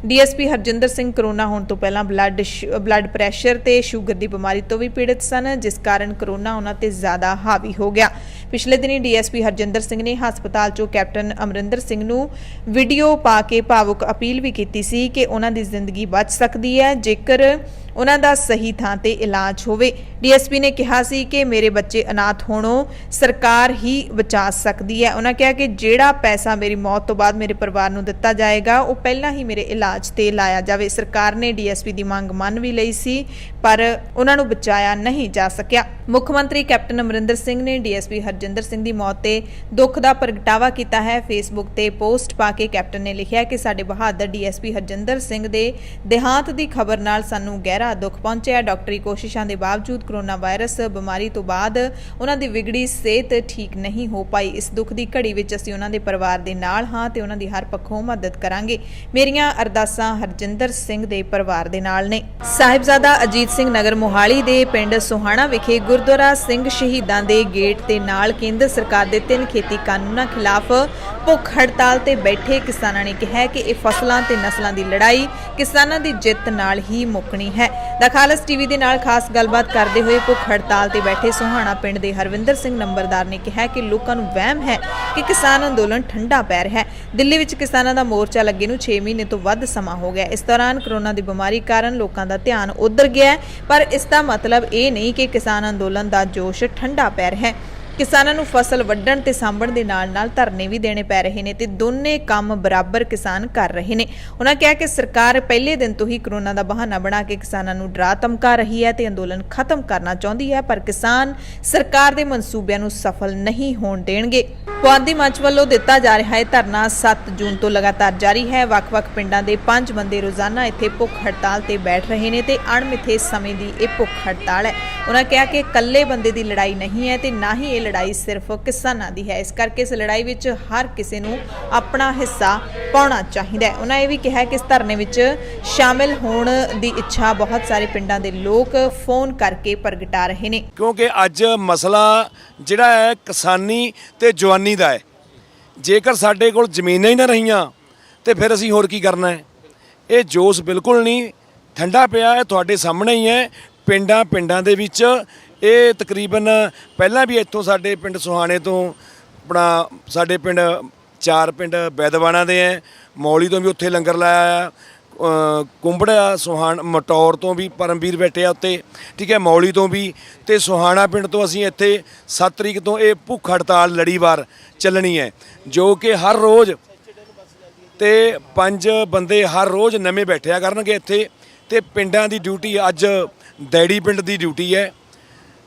ਡੀਐਸਪੀ ਹਰਜਿੰਦਰ ਸਿੰਘ ਕਰੋਨਾ ਹੋਣ ਤੋਂ ਪਹਿਲਾਂ ਬਲੱਡ ਪ੍ਰੈਸ਼ਰ ਤੇ ਸ਼ੂਗਰ ਦੀ ਬਿਮਾਰੀ ਤੋਂ ਵੀ ਪੀੜਤ ਸਨ, ਜਿਸ ਕਾਰਨ ਕਰੋਨਾ ਉਹਨਾਂ ਤੇ ਜ਼ਿਆਦਾ ਹਾਵੀ ਹੋ ਗਿਆ। ਪਿਛਲੇ ਦਿਨੀ ਡੀਐਸਪੀ ਹਰਜਿੰਦਰ ਸਿੰਘ ਨੇ ਹਸਪਤਾਲ 'ਚੋਂ ਕੈਪਟਨ ਅਮਰਿੰਦਰ ਸਿੰਘ ਨੂੰ ਵੀਡੀਓ ਪਾ ਕੇ ਭਾਵੁਕ ਅਪੀਲ ਵੀ ਕੀਤੀ ਸੀ ਕਿ ਉਹਨਾਂ ਦੀ ਜ਼ਿੰਦਗੀ ਬਚ ਸਕਦੀ ਹੈ ਜੇਕਰ ਉਹਨਾਂ ਦਾ ਸਹੀ ਥਾਂ ਤੇ ਇਲਾਜ ਹੋਵੇ। ਡੀਐਸਪੀ ਨੇ ਕਿਹਾ ਸੀ ਕਿ ਮੇਰੇ ਬੱਚੇ ਅਨਾਥ ਹੋਣੋਂ ਸਰਕਾਰ ਹੀ ਬਚਾ ਸਕਦੀ ਹੈ। ਉਹਨਾਂ ਕਿਹਾ ਕਿ ਜਿਹੜਾ ਪੈਸਾ ਮੇਰੀ ਮੌਤ ਤੋਂ ਬਾਅਦ ਮੇਰੇ ਪਰਿਵਾਰ ਨੂੰ ਦਿੱਤਾ ਜਾਏਗਾ ਉਹ ਪਹਿਲਾਂ ਹੀ ਮੇਰੇ ਇਲਾਜ ਤੇ ਲਾਇਆ ਜਾਵੇ। ਸਰਕਾਰ ਨੇ ਡੀਐਸਪੀ ਦੀ ਮੰਗ ਮੰਨ ਵੀ ਲਈ ਸੀ ਪਰ ਉਹਨਾਂ ਨੂੰ ਬਚਾਇਆ ਨਹੀਂ ਜਾ ਸਕਿਆ। ਮੁੱਖ ਮੰਤਰੀ ਕੈਪਟਨ ਅਮਰਿੰਦਰ ਸਿੰਘ ਨੇ ਡੀਐਸਪੀ ਹਰਜਿੰਦਰ ਸਿੰਘ ਦੀ ਮੌਤ ਤੇ ਦੁੱਖ ਦਾ ਪ੍ਰਗਟਾਵਾ ਕੀਤਾ ਹੈ। ਫੇਸਬੁੱਕ ਤੇ ਪੋਸਟ ਪਾ ਕੇ ਕੈਪਟਨ ਨੇ ਲਿਖਿਆ ਕਿ ਸਾਡੇ ਬਹਾਦਰ ਡੀਐਸਪੀ ਹਰਜਿੰਦਰ ਸਿੰਘ ਦੇ ਦੇਹਾਂਤ ਦੀ ਖਬਰ ਨਾਲ ਸਾਨੂੰ ਗਹਿਰਾ ਦੁੱਖ ਪਹੁੰਚਿਆ। ਡਾਕਟਰੀ ਕੋਸ਼ਿਸ਼ਾਂ ਦੇ ਬਾਵਜੂਦ ਕਰੋਨਾ ਵਾਇਰਸ ਬਿਮਾਰੀ ਤੋਂ ਬਾਅਦ ਉਹਨਾਂ ਦੀ ਵਿਗੜੀ ਸਿਹਤ ਠੀਕ ਨਹੀਂ ਹੋ ਪਾਈ। ਇਸ ਦੁੱਖ ਦੀ ਘੜੀ ਵਿੱਚ ਅਸੀਂ ਉਹਨਾਂ ਦੇ ਪਰਿਵਾਰ ਦੇ ਨਾਲ ਹਾਂ ਤੇ ਉਹਨਾਂ ਦੀ ਹਰ ਪੱਖੋਂ ਮਦਦ ਕਰਾਂਗੇ। ਮੇਰੀਆਂ ਅਰਦਾਸਾਂ ਹਰਜਿੰਦਰ ਸਿੰਘ ਦੇ ਪਰਿਵਾਰ ਦੇ ਨਾਲ ਨੇ। ਸਾਹਿਬਜ਼ਾਦਾ ਅਜੀਤ ਸਿੰਘ ਨਗਰ ਮੋਹਾਲੀ ਦੇ ਪਿੰਡ ਸੋਹਾਣਾ ਵਿਖੇ ਗੁਰਦੁਆਰਾ ਸਿੰਘ ਸ਼ਹੀਦਾਂ ਦੇ ਗੇਟ ਦੇ ਨਾਲ ਕੇਂਦਰ ਸਰਕਾਰ ਦੇ 3 ਖੇਤੀ ਕਾਨੂੰਨਾਂ ਖਿਲਾਫ ਭੁੱਖ ਹੜਤਾਲ ਤੇ ਬੈਠੇ ਕਿਸਾਨਾਂ ਨੇ ਕਿਹਾ ਕਿ ਇਹ ਫਸਲਾਂ ਤੇ ਨਸਲਾਂ ਦੀ ਲੜਾਈ ਕਿਸਾਨਾਂ ਦੀ ਜਿੱਤ ਨਾਲ ਹੀ ਮੁੱਕਣੀ ਹੈ। ਦਾ ਖਾਲਸ ਟੀਵੀ ਦੇ ਨਾਲ ਖਾਸ ਗੱਲਬਾਤ ਕਰਦੇ ਹੋਏ ਭੁੱਖ ਹੜਤਾਲ ਤੇ ਬੈਠੇ ਸੋਹਾਣਾ ਪਿੰਡ ਦੇ ਹਰਵਿੰਦਰ ਸਿੰਘ ਨੰਬਰਦਾਰ ਨੇ ਕਿਹਾ ਕਿ ਲੋਕਾਂ ਨੂੰ ਵਹਿਮ ਹੈ ਕਿ ਕਿਸਾਨ ਅੰਦੋਲਨ ਠੰਡਾ ਪੈ ਰਿਹਾ ਹੈ। ਦਿੱਲੀ ਵਿੱਚ ਕਿਸਾਨਾਂ ਦਾ ਮੋਰਚਾ ਲੱਗੇ ਨੂੰ 6 ਮਹੀਨੇ ਤੋਂ ਵੱਧ ਸਮਾਂ ਹੋ ਗਿਆ। ਇਸ ਦੌਰਾਨ ਕਰੋਨਾ ਦੀ ਬਿਮਾਰੀ ਕਾਰਨ ਲੋਕਾਂ ਦਾ ਧਿਆਨ ਉੱਧਰ ਗਿਆ ਹੈ, ਪਰ ਇਸ ਦਾ ਮਤਲਬ ਇਹ ਨਹੀਂ ਕਿ ਕਿਸਾਨ ਅੰਦੋਲਨ ਦਾ ਜੋਸ਼ ਠੰਡਾ ਪੈ ਰਿਹਾ ਹੈ। ਕਿਸਾਨਾਂ ਨੂੰ ਫਸਲ ਵੱਢਣ ਤੇ ਸਾਂਭਣ ਦੇ ਨਾਲ-ਨਾਲ ਧਰਨੇ ਵੀ ਦੇਣੇ ਪੈ ਰਹੇ ਨੇ ਤੇ ਦੋਨੇ ਕੰਮ ਬਰਾਬਰ ਕਿਸਾਨ ਕਰ ਰਹੇ ਨੇ। ਉਹਨਾਂ ਕਿਹਾ ਕਿ ਸਰਕਾਰ ਪਹਿਲੇ ਦਿਨ ਤੋਂ ਹੀ ਕਰੋਨਾ ਦਾ ਬਹਾਨਾ ਬਣਾ ਕੇ ਕਿਸਾਨਾਂ ਨੂੰ ਡਰਾ ਧਮਕਾ ਰਹੀ ਹੈ ਤੇ ਅੰਦੋਲਨ ਖਤਮ ਕਰਨਾ ਚਾਹੁੰਦੀ ਹੈ, ਪਰ ਕਿਸਾਨ ਸਰਕਾਰ ਦੇ ਮਨਸੂਬਿਆਂ ਨੂੰ ਸਫਲ ਨਹੀਂ ਹੋਣ ਦੇਣਗੇ। ਪੁਆਧੀ ਮੰਚ ਵੱਲੋਂ ਦਿੱਤਾ ਜਾ ਰਿਹਾ ਹੈ ਧਰਨਾ 7 ਜੂਨ ਤੋਂ ਲਗਾਤਾਰ ਜਾਰੀ ਹੈ। ਵੱਖ-ਵੱਖ ਪਿੰਡਾਂ ਦੇ 5 ਬੰਦੇ ਰੋਜ਼ਾਨਾ ਇੱਥੇ ਭੁੱਖ ਹੜਤਾਲ ਤੇ ਬੈਠ ਰਹੇ ਨੇ ਤੇ ਅਣਮਿੱਥੇ ਸਮੇਂ ਦੀ ਇਹ ਭੁੱਖ ਹੜਤਾਲ ਹੈ। ਉਹਨਾਂ ਕਿਹਾ ਕਿ ਇਕੱਲੇ ਬੰਦੇ ਦੀ ਲੜਾਈ ਨਹੀਂ ਹੈ ਤੇ ਨਾ ਹੀ ਇਹ ਲੜਾਈ ਸਿਰਫ ਕਿਸਾਨਾਂ ਦੀ ਹੈ। ਇਸ ਕਰਕੇ ਇਸ ਲੜਾਈ ਵਿੱਚ ਹਰ ਕਿਸੇ ਨੂੰ ਆਪਣਾ ਹਿੱਸਾ ਪਾਉਣਾ ਚਾਹੀਦਾ ਹੈ। ਉਹਨਾਂ ਇਹ ਵੀ ਕਿਹਾ ਕਿ ਇਸ ਧਰਨੇ ਵਿੱਚ ਸ਼ਾਮਿਲ ਹੋਣ ਦੀ ਇੱਛਾ ਬਹੁਤ ਸਾਰੇ ਪਿੰਡਾਂ ਦੇ ਲੋਕ ਫੋਨ ਕਰਕੇ ਪ੍ਰਗਟਾ ਰਹੇ ਨੇ, ਕਿਉਂਕਿ ਅੱਜ ਮਸਲਾ ਜਿਹੜਾ ਹੈ ਕਿਸਾਨੀ ਤੇ ਜਵਾਨੀ ਦਾ ਹੈ। ਜੇਕਰ ਸਾਡੇ ਕੋਲ ਜ਼ਮੀਨਾਂ ਹੀ ਨਾ ਰਹੀਆਂ ਤੇ ਫਿਰ ਅਸੀਂ ਹੋਰ ਕੀ ਕਰਨਾ ਹੈ। ਇਹ ਜੋਸ਼ ਬਿਲਕੁਲ ਨਹੀਂ ਠੰਡਾ ਪਿਆ ਹੈ, ਤੁਹਾਡੇ ਸਾਹਮਣੇ ਹੀ ਹੈ। ਪਿੰਡਾਂ ਦੇ ਵਿੱਚ ਇਹ ਤਕਰੀਬਨ ਪਹਿਲਾਂ ਵੀ ਇੱਥੋਂ ਸਾਡੇ ਪਿੰਡ ਸੁਹਾਣੇ ਤੋਂ ਆਪਣਾ ਸਾਡੇ ਪਿੰਡ 4 ਪਿੰਡ ਬੈਦਵਾਨਾ ਦੇ ਹੈ, ਮੌਲੀ ਤੋਂ ਵੀ ਉੱਥੇ ਲੰਗਰ ਲਾਇਆ ਆ, ਕੁੰਬੜਾ ਸੁਹਾਣ ਮਟੌਰ ਤੋਂ ਵੀ ਪਰਮਵੀਰ ਬੈਠੇ ਆ ਉੱਤੇ, ਠੀਕ ਹੈ, ਮੌਲੀ ਤੋਂ ਵੀ ਤੇ ਸੁਹਾਣਾ ਪਿੰਡ ਤੋਂ ਅਸੀਂ ਇੱਥੇ 7 ਤਰੀਕ ਤੋਂ ਇਹ ਭੁੱਖ ਹੜਤਾਲ ਲੜੀਵਾਰ ਚੱਲਣੀ ਹੈ, ਜੋ ਕਿ ਹਰ ਰੋਜ਼ ਤੇ 5 ਬੰਦੇ ਹਰ ਰੋਜ਼ ਨਵੇਂ ਬੈਠਿਆ ਕਰਨਗੇ ਇੱਥੇ। ਤੇ ਪਿੰਡਾਂ ਦੀ ਡਿਊਟੀ ਅੱਜ ਡੈਡੀ ਪਿੰਡ ਦੀ ਡਿਊਟੀ ਹੈ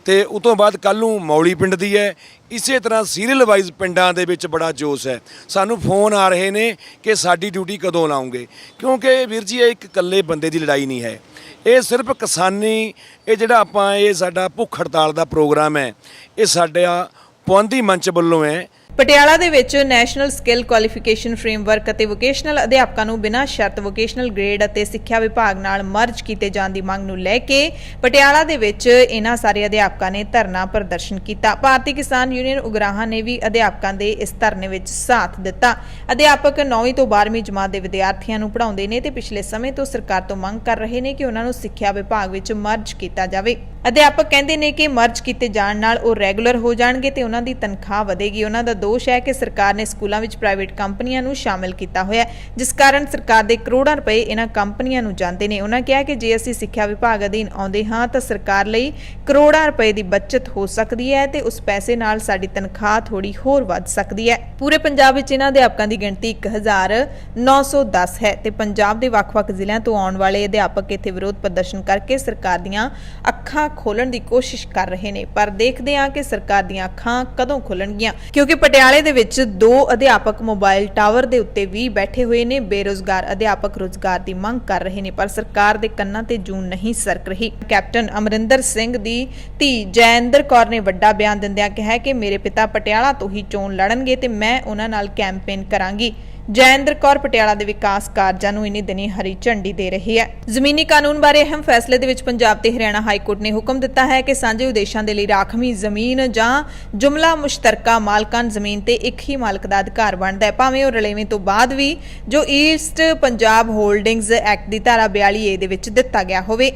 ਤੇ ਉਸ ਤੋਂ ਬਾਅਦ ਕੱਲ੍ਹ ਨੂੰ ਮੌਲੀ ਪਿੰਡ ਦੀ ਹੈ। ਇਸੇ ਤਰ੍ਹਾਂ ਸੀਰੀਅਲ ਵਾਈਜ਼ ਪਿੰਡਾਂ ਦੇ ਵਿੱਚ ਬੜਾ ਜੋਸ਼ ਹੈ। ਸਾਨੂੰ ਫੋਨ ਆ ਰਹੇ ਨੇ ਕਿ ਸਾਡੀ ਡਿਊਟੀ ਕਦੋਂ ਲਾਉਂਗੇ, ਕਿਉਂਕਿ ਵੀਰ ਜੀ ਇਹ ਇੱਕ ਇਕੱਲੇ ਬੰਦੇ ਦੀ ਲੜਾਈ ਨਹੀਂ ਹੈ। ਇਹ ਸਿਰਫ ਕਿਸਾਨੀ ਇਹ ਜਿਹੜਾ ਆਪਾਂ ਇਹ ਸਾਡਾ ਭੁੱਖ ਹੜਤਾਲ ਦਾ ਪ੍ਰੋਗਰਾਮ ਹੈ, ਇਹ ਸਾਡਾ ਪੁਆਧੀ ਮੰਚ ਵੱਲੋਂ ਹੈ। ਪਟਿਆਲਾ ਦੇ ਵਿੱਚ ਨੈਸ਼ਨਲ ਸਕਿੱਲ ਕੁਆਲੀਫਿਕੇਸ਼ਨ ਫਰੇਮਵਰਕ ਅਤੇ ਵੋਕੇਸ਼ਨਲ ਅਧਿਆਪਕਾਂ ਨੂੰ ਬਿਨਾਂ ਸ਼ਰਤ ਵੋਕੇਸ਼ਨਲ ਗ੍ਰੇਡ ਅਤੇ ਸਿੱਖਿਆ ਵਿਭਾਗ ਨਾਲ ਮਰਜ ਕੀਤੇ ਜਾਣ ਦੀ ਮੰਗ ਨੂੰ ਲੈ ਕੇ ਪਟਿਆਲਾ ਦੇ ਵਿੱਚ ਇਹਨਾਂ ਸਾਰੇ ਅਧਿਆਪਕਾਂ ਨੇ ਧਰਨਾ ਪ੍ਰਦਰਸ਼ਨ ਕੀਤਾ। ਭਾਰਤੀ ਕਿਸਾਨ ਯੂਨੀਅਨ ਉਗਰਾਹਾਂ ਨੇ ਵੀ ਅਧਿਆਪਕਾਂ ਦੇ ਇਸ ਧਰਨੇ ਵਿੱਚ ਸਾਥ ਦਿੱਤਾ। ਅਧਿਆਪਕ 9ਵੀਂ ਤੋਂ 12ਵੀਂ ਜਮਾਤ ਦੇ ਵਿਦਿਆਰਥੀਆਂ ਨੂੰ ਪੜ੍ਹਾਉਂਦੇ ਨੇ ਤੇ ਪਿਛਲੇ ਸਮੇਂ ਤੋਂ ਸਰਕਾਰ ਤੋਂ ਮੰਗ ਕਰ ਰਹੇ ਨੇ ਕਿ ਉਹਨਾਂ ਨੂੰ ਸਿੱਖਿਆ ਵਿਭਾਗ ਵਿੱਚ ਮਰਜ ਕੀਤਾ ਜਾਵੇ। ਅਧਿਆਪਕ ਕਹਿੰਦੇ ਨੇ ਕਿ ਮਰਜ ਕੀਤੇ ਜਾਣ ਨਾਲ ਉਹ ਰੈਗੂਲਰ ਹੋ ਜਾਣਗੇ ਤੇ ਉਹਨਾਂ ਦੀ ਤਨਖਾਹ ਵਧੇਗੀ। ਉਹਨਾਂ ਦਾ ਦੋਸ਼ ਹੈ ਕਿ ਸਰਕਾਰ ਨੇ ਸਕੂਲਾਂ ਵਿੱਚ ਪ੍ਰਾਈਵੇਟ ਕੰਪਨੀਆਂ ਨੂੰ ਸ਼ਾਮਿਲ ਕੀਤਾ ਹੋਇਆ ਹੈ, ਜਿਸ ਕਾਰਨ ਸਰਕਾਰ ਦੇ ਕਰੋੜਾਂ ਰੁਪਏ ਇਹਨਾਂ ਕੰਪਨੀਆਂ ਨੂੰ ਜਾਂਦੇ ਨੇ। ਉਹਨਾਂ ਕਿਹਾ ਕਿ ਜੇ ਅਸੀਂ ਸਿੱਖਿਆ ਵਿਭਾਗ ਅਧੀਨ ਆਉਂਦੇ ਹਾਂ ਤਾਂ ਸਰਕਾਰ ਲਈ ਕਰੋੜਾਂ ਰੁਪਏ ਦੀ ਬਚਤ ਹੋ ਸਕਦੀ ਹੈ ਤੇ ਉਸ ਪੈਸੇ ਨਾਲ ਸਾਡੀ ਤਨਖਾਹ ਥੋੜੀ ਹੋਰ ਵੱਧ ਸਕਦੀ ਹੈ। ਪੂਰੇ ਪੰਜਾਬ ਵਿੱਚ ਇਹਨਾਂ ਅਧਿਆਪਕਾਂ ਦੀ ਗਿਣਤੀ 1910 ਹੈ ਤੇ ਪੰਜਾਬ ਦੇ ਵੱਖ-ਵੱਖ ਜ਼ਿਲ੍ਹਿਆਂ ਤੋਂ ਆਉਣ ਵਾਲੇ ਅਧਿਆਪਕ ਇੱਥੇ ਵਿਰੋਧ ਪ੍ਰਦਰਸ਼ਨ ਕਰਕੇ ਸਰਕਾਰ ਦੀਆਂ ਅੱਖਾਂ ਖੋਲਣ ਦੀ ਕੋਸ਼ਿਸ਼ ਕਰ ਰਹੇ ਨੇ, ਪਰ ਦੇਖਦੇ ਹਾਂ ਕਿ ਸਰਕਾਰ ਦੀਆਂ ਅੱਖਾਂ ਕਦੋਂ ਖੁੱਲਣਗੀਆਂ, ਕਿਉਂਕਿ ਪਟਿਆਲੇ ਦੇ ਵਿੱਚ 2 ਅਧਿਆਪਕ ਮੋਬਾਈਲ ਟਾਵਰ ਦੇ ਉੱਤੇ ਵੀ ਬੈਠੇ ਹੋਏ ਨੇ। ਬੇਰੁਜ਼ਗਾਰ ਅਧਿਆਪਕ ਰੁਜ਼ਗਾਰ ਦੀ ਮੰਗ ਕਰ ਰਹੇ ਨੇ, ਪਰ ਸਰਕਾਰ ਦੇ ਕੰਨਾਂ ਤੇ ਜੂੰ ਨਹੀਂ ਸਰਕ ਰਹੀ। ਕੈਪਟਨ ਅਮਰਿੰਦਰ ਸਿੰਘ ਦੀ ਧੀ ਜੈਇੰਦਰ ਕੌਰ ਨੇ ਵੱਡਾ ਬਿਆਨ ਦਿੰਦਿਆਂ ਕਿਹਾ ਕਿ ਮੇਰੇ ਪਿਤਾ ਪਟਿਆਲਾ ਤੋਂ ਹੀ ਚੋਣ ਲੜਨਗੇ ਤੇ ਮੈਂ ਉਹਨਾਂ ਨਾਲ ਕੈਂਪੇਨ ਕਰਾਂਗੀ। ਜੈਇੰਦਰ ਕੌਰ ਪਟਿਆਲਾ ਦੇ ਵਿਕਾਸ ਕਾਰਜਾਂ ਨੂੰ ਇਨੀ ਦਿਨੀ ਹਰੀ ਝੰਡੀ ਦੇ ਰਹੀ ਹੈ। ਜ਼ਮੀਨੀ ਕਾਨੂੰਨ ਬਾਰੇ ਅਹਿਮ ਫੈਸਲੇ ਦੇ ਵਿੱਚ ਪੰਜਾਬ ਤੇ ਹਰਿਆਣਾ ਹਾਈ ਕੋਰਟ ਨੇ ਹੁਕਮ ਦਿੱਤਾ ਹੈ ਕਿ ਸਾਂਝੇ ਉਦੇਸ਼ਾਂ ਦੇ ਲਈ ਰਾਖਵੀਂ ਜ਼ਮੀਨ ਜਾਂ ਜੁਮਲਾ ਮੁਸ਼ਤਰਕਾ ਮਾਲਕਾਨ ਜ਼ਮੀਨ ਤੇ ਇੱਕ ਹੀ ਮਾਲਕ ਦਾ ਅਧਿਕਾਰ ਬਣਦਾ ਹੈ, ਭਾਵੇਂ ਉਹ ਰਲੇਵੇਂ ਤੋਂ ਬਾਅਦ ਵੀ ਜੋ ਈਸਟ ਪੰਜਾਬ ਹੋਲਡਿੰਗਜ਼ ਐਕਟ ਦੀ ਧਾਰਾ 42A ਦੇ ਵਿੱਚ ਦਿੱਤਾ ਗਿਆ ਹੋਵੇ।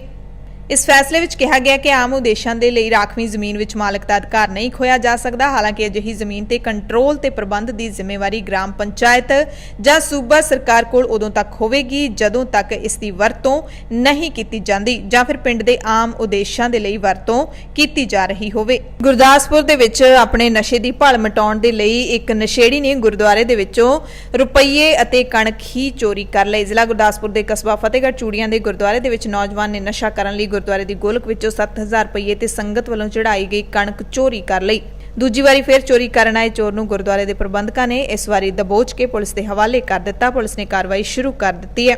ਇਸ ਫੈਸਲੇ ਵਿੱਚ ਕਿਹਾ ਗਿਆ ਕਿ ਆਮ ਉਦੇਸ਼ਾਂ ਦੇ ਲਈ ਰਾਖਵੀਂ ਜ਼ਮੀਨ ਵਿੱਚ ਮਾਲਕ ਦਾ ਅਧਿਕਾਰ ਨਹੀਂ ਖੋਇਆ ਜਾ ਸਕਦਾ। ਹਾਲਾਂਕਿ ਅਜਿਹੀ ਜ਼ਮੀਨ ਤੇ ਕੰਟਰੋਲ ਤੇ ਪ੍ਰਬੰਧ ਦੀ ਜ਼ਿੰਮੇਵਾਰੀ ਗ੍ਰਾਮ ਪੰਚਾਇਤ ਜਾਂ ਸੂਬਾ ਸਰਕਾਰ ਕੋਲ ਉਦੋਂ ਤੱਕ ਹੋਵੇਗੀ ਜਦੋਂ ਤੱਕ ਇਸ ਦੀ ਵਰਤੋਂ ਨਹੀਂ ਕੀਤੀ ਜਾਂਦੀ ਜਾਂ ਫਿਰ ਪਿੰਡ ਦੇ ਆਮ ਉਦੇਸ਼ਾਂ ਦੇ ਲਈ ਵਰਤੋਂ ਕੀਤੀ ਜਾ ਰਹੀ ਹੋਵੇ। ਗੁਰਦਾਸਪੁਰ ਦੇ ਵਿੱਚ ਆਪਣੇ ਨਸ਼ੇ ਦੀ ਭਲ ਮਿਟਾਉਣ ਦੇ ਲਈ ਇੱਕ ਨਸ਼ੇੜੀ ਨੇ ਗੁਰਦੁਆਰੇ ਦੇ ਵਿੱਚੋਂ ਰੁਪਈਏ ਅਤੇ ਕਣਕ ਹੀ ਚੋਰੀ ਕਰ ਲਏ। ਜ਼ਿਲ੍ਹਾ ਗੁਰਦਾਸਪੁਰ ਦੇ ਕਸਬਾ ਫਤਿਹਗੜ੍ਹ ਚੂੜੀਆਂ ਦੇ ਗੁਰਦੁਆਰੇ ਦੇ ਵਿੱਚ ਨੌਜਵਾਨ ਨੇ ਨਸ਼ਾ ਕਰਨ ਲਈ ਗੁਰਦੁਆਰੇ ਦੀ ਗੋਲਕ ਵਿੱਚੋਂ 7000 ਰੁਪਏ ਤੇ ਸੰਗਤ ਵੱਲੋਂ ਚੜਾਈ ਗਈ ਕਣਕ ਚੋਰੀ ਕਰ ਲਈ। ਦੂਜੀ ਵਾਰੀ ਫਿਰ ਚੋਰੀ ਕਰਨ ਆਏ ਚੋਰ ਨੂੰ ਗੁਰਦੁਆਰੇ ਦੇ ਪ੍ਰਬੰਧਕਾਂ ਨੇ ਇਸ ਵਾਰੀ ਦਬੋਚ ਕੇ ਪੁਲਿਸ ਦੇ ਹਵਾਲੇ ਕਰ ਦਿੱਤਾ। ਪੁਲਿਸ ਨੇ ਕਾਰਵਾਈ ਸ਼ੁਰੂ ਕਰ ਦਿੱਤੀ ਹੈ।